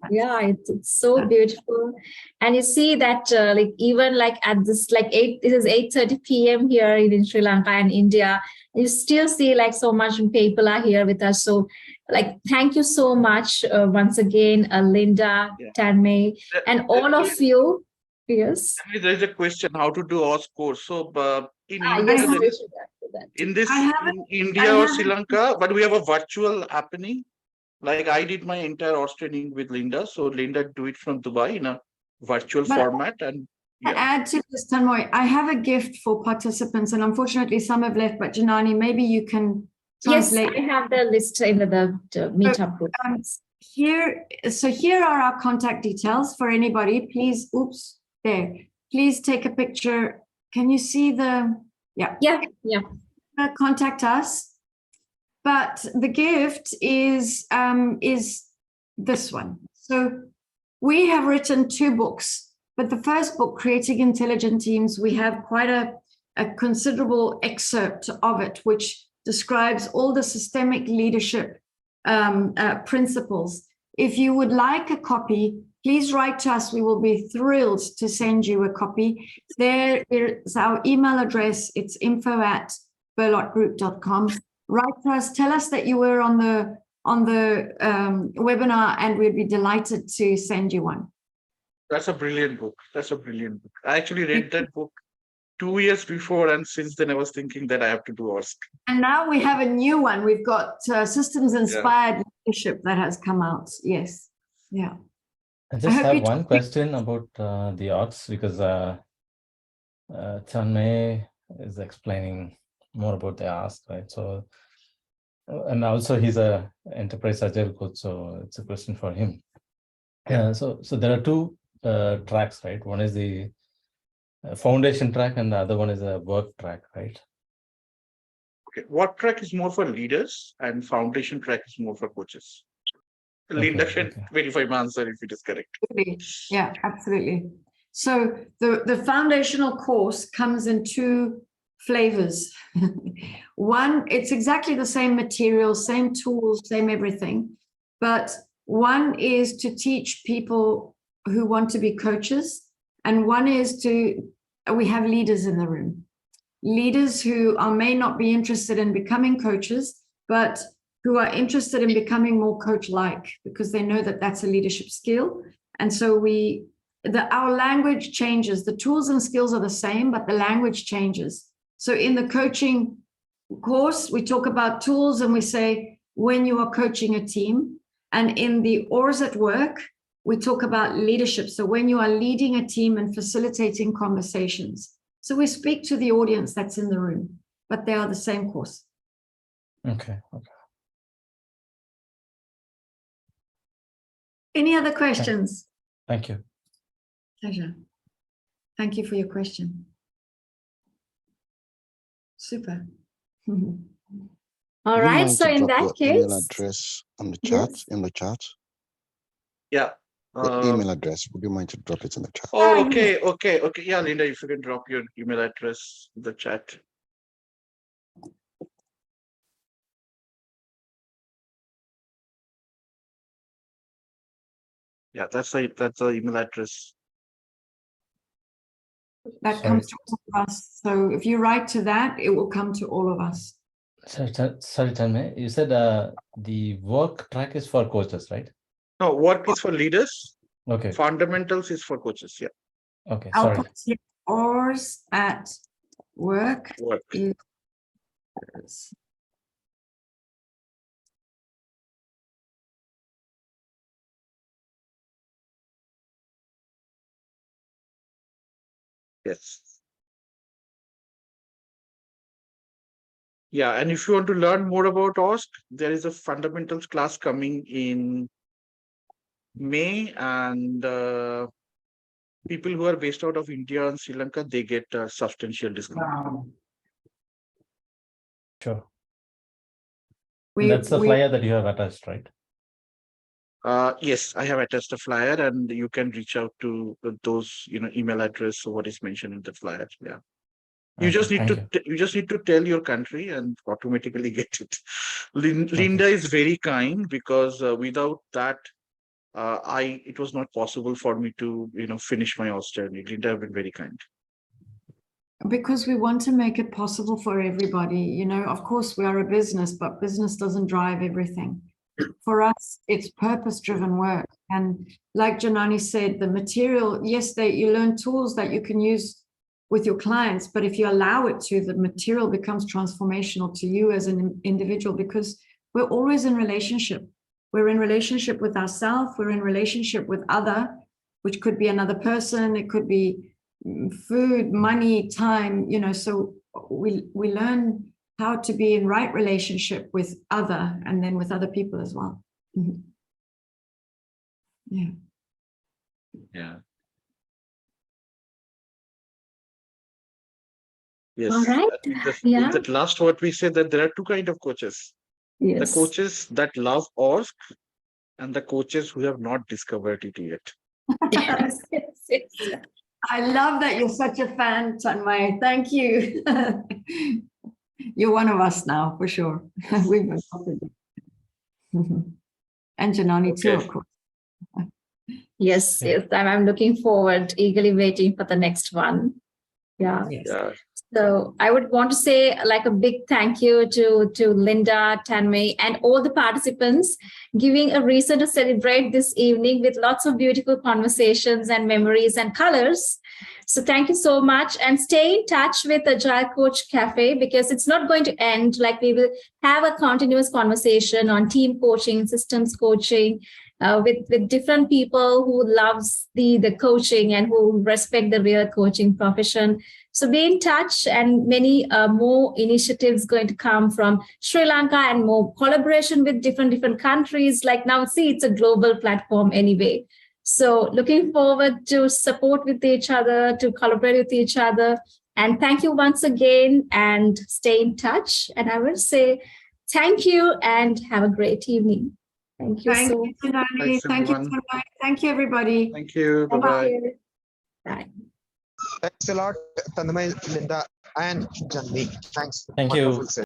yeah, it's so beautiful. And you see that like even like at this like it is 8:30 p.m. here in Sri Lanka and India. You still see like so much people are here with us. So like thank you so much once again, Linda, Yeah. Tanmay, and all of you. Yes. There is a question how to do OS course. So in Ah, India, yes, there we is should do that. in this I have in India I or have Sri Lanka, but we have a virtual happening. Like I did my entire OS training with Linda. So Linda do it from Dubai in a virtual But format. And to yeah, add to this, Tanmoy, I have a gift for participants, and unfortunately some have left, but Janani, maybe you can Yes, translate. I have the list in the meetup group. Here are our contact details for anybody. Please, oops, there. Please take a picture. Can you see the, yeah. Yeah. Contact us. But the gift is this one. So we have written 2 books, but the first book, Creating Intelligent Teams, we have quite a considerable excerpt of it, which describes all the systemic leadership principles. If you would like a copy, please write to us. We will be thrilled to send you a copy. There is our email address. It's info@burlottgroup.com. Write to us. Tell us that you were on the webinar, and we'd be delighted to send you one. that's a brilliant book. That's a brilliant book. I actually read that book 2 years before, and since then I was thinking that I have to do OSC. And now we have a new one. We've got systems inspired leadership that has come out. Yes. Yeah. I just have one question about the odds, because Tanmay is explaining more about the ask, right? So, and also he's a enterprise agile coach, so it's a question for him. So there are 2 tracks, right? One is the foundation track, and the other one is a work track, right? Okay, work track is more for leaders, and foundation track is more for coaches. Linda can verify my answer if it is correct. Yeah, absolutely. So the foundational course comes in 2 flavors. One, it's exactly the same material, same tools, same everything. But one is to teach people who want to be coaches. And one is we have leaders in the room. Leaders who may not be interested in becoming coaches, but who are interested in becoming more coach-like, because they know that that's a leadership skill. And so our language changes. The tools and skills are the same, but the language changes. So in the coaching course, we talk about tools, and we say when you are coaching a team. And in the Oars at Work, we talk about leadership. So when you are leading a team and facilitating conversations. So we speak to the audience that's in the room, but they are the same course. Okay. Any other questions? Thank you. Pleasure. Thank you for your question. Super. All right. So in that case, email address on the chat, in the chat. Yeah. Your email address. Would you mind to drop it in the chat? Oh, okay. Yeah, Linda, if you can drop your email address in the chat. Yeah, that's the email address. That comes to all of us. So if you write to that, it will come to all of us. Sorry, Tanmay, you said the work track is for coaches, right? No, work is for leaders. Okay. Fundamentals is for coaches. Yeah. Okay. Sorry. Oars at Work. Yes. Yeah, and if you want to learn more about OSC, there is a fundamentals class coming in May, and people who are based out of India and Sri Lanka, they get a substantial discount. Wow. Sure. That's the flyer that you have attached, right? Yes, I have attached a flyer, and you can reach out to those, email address or what is mentioned in the flyer. Yeah. You just need thank to you just need to tell your country and automatically get it. Linda is very kind, because without that, it was not possible for me to finish my Oz journey. Linda have been very kind. Because we want to make it possible for everybody. Of course, we are a business, but business doesn't drive everything. For us, it's purpose-driven work. And like Janani said, the material, yes, you learn tools that you can use with your clients, but if you allow it to, the material becomes transformational to you as an individual, because we're always in relationship. We're in relationship with ourselves, we're in relationship with other, which could be another person, it could be food, money, time, so we learn how to be in right relationship with other, and then with other people as well. Yeah. Yeah. Yes. All right. In that last what we said, that there are two kinds of coaches. Yes. The coaches that love ORSC and the coaches who have not discovered it yet. Yes. I love that you're such a fan, Tanmay. Thank you. You're one of us now, for sure. We've adopted you. And Janani too, of course. Yes, yes. I'm looking forward, eagerly waiting for the next one. Yeah. Yes. So I would want to say like a big thank you to Linda, Tanmay, and all the participants, giving a reason to celebrate this evening with lots of beautiful conversations and memories and colors. So thank you so much, and stay in touch with Agile Coach Cafe, because it's not going to end. Like, we will have a continuous conversation on team coaching, systems coaching, with different people who loves the coaching and who respect the real coaching profession. So be in touch, and many more initiatives going to come from Sri Lanka, and more collaboration with different countries. Like now, see, it's a global platform anyway. So looking forward to support with each other, to collaborate with each other. And thank you once again, and stay in touch. And I will say thank you and have a great evening. Thank you. Thank you, Janani. Thank you, Tanmay. Thank you, everybody. Thank you. Bye-bye. Bye. Thanks a lot, Tanmay, Linda, and Janani. Thanks. Thank you. Wonderful session.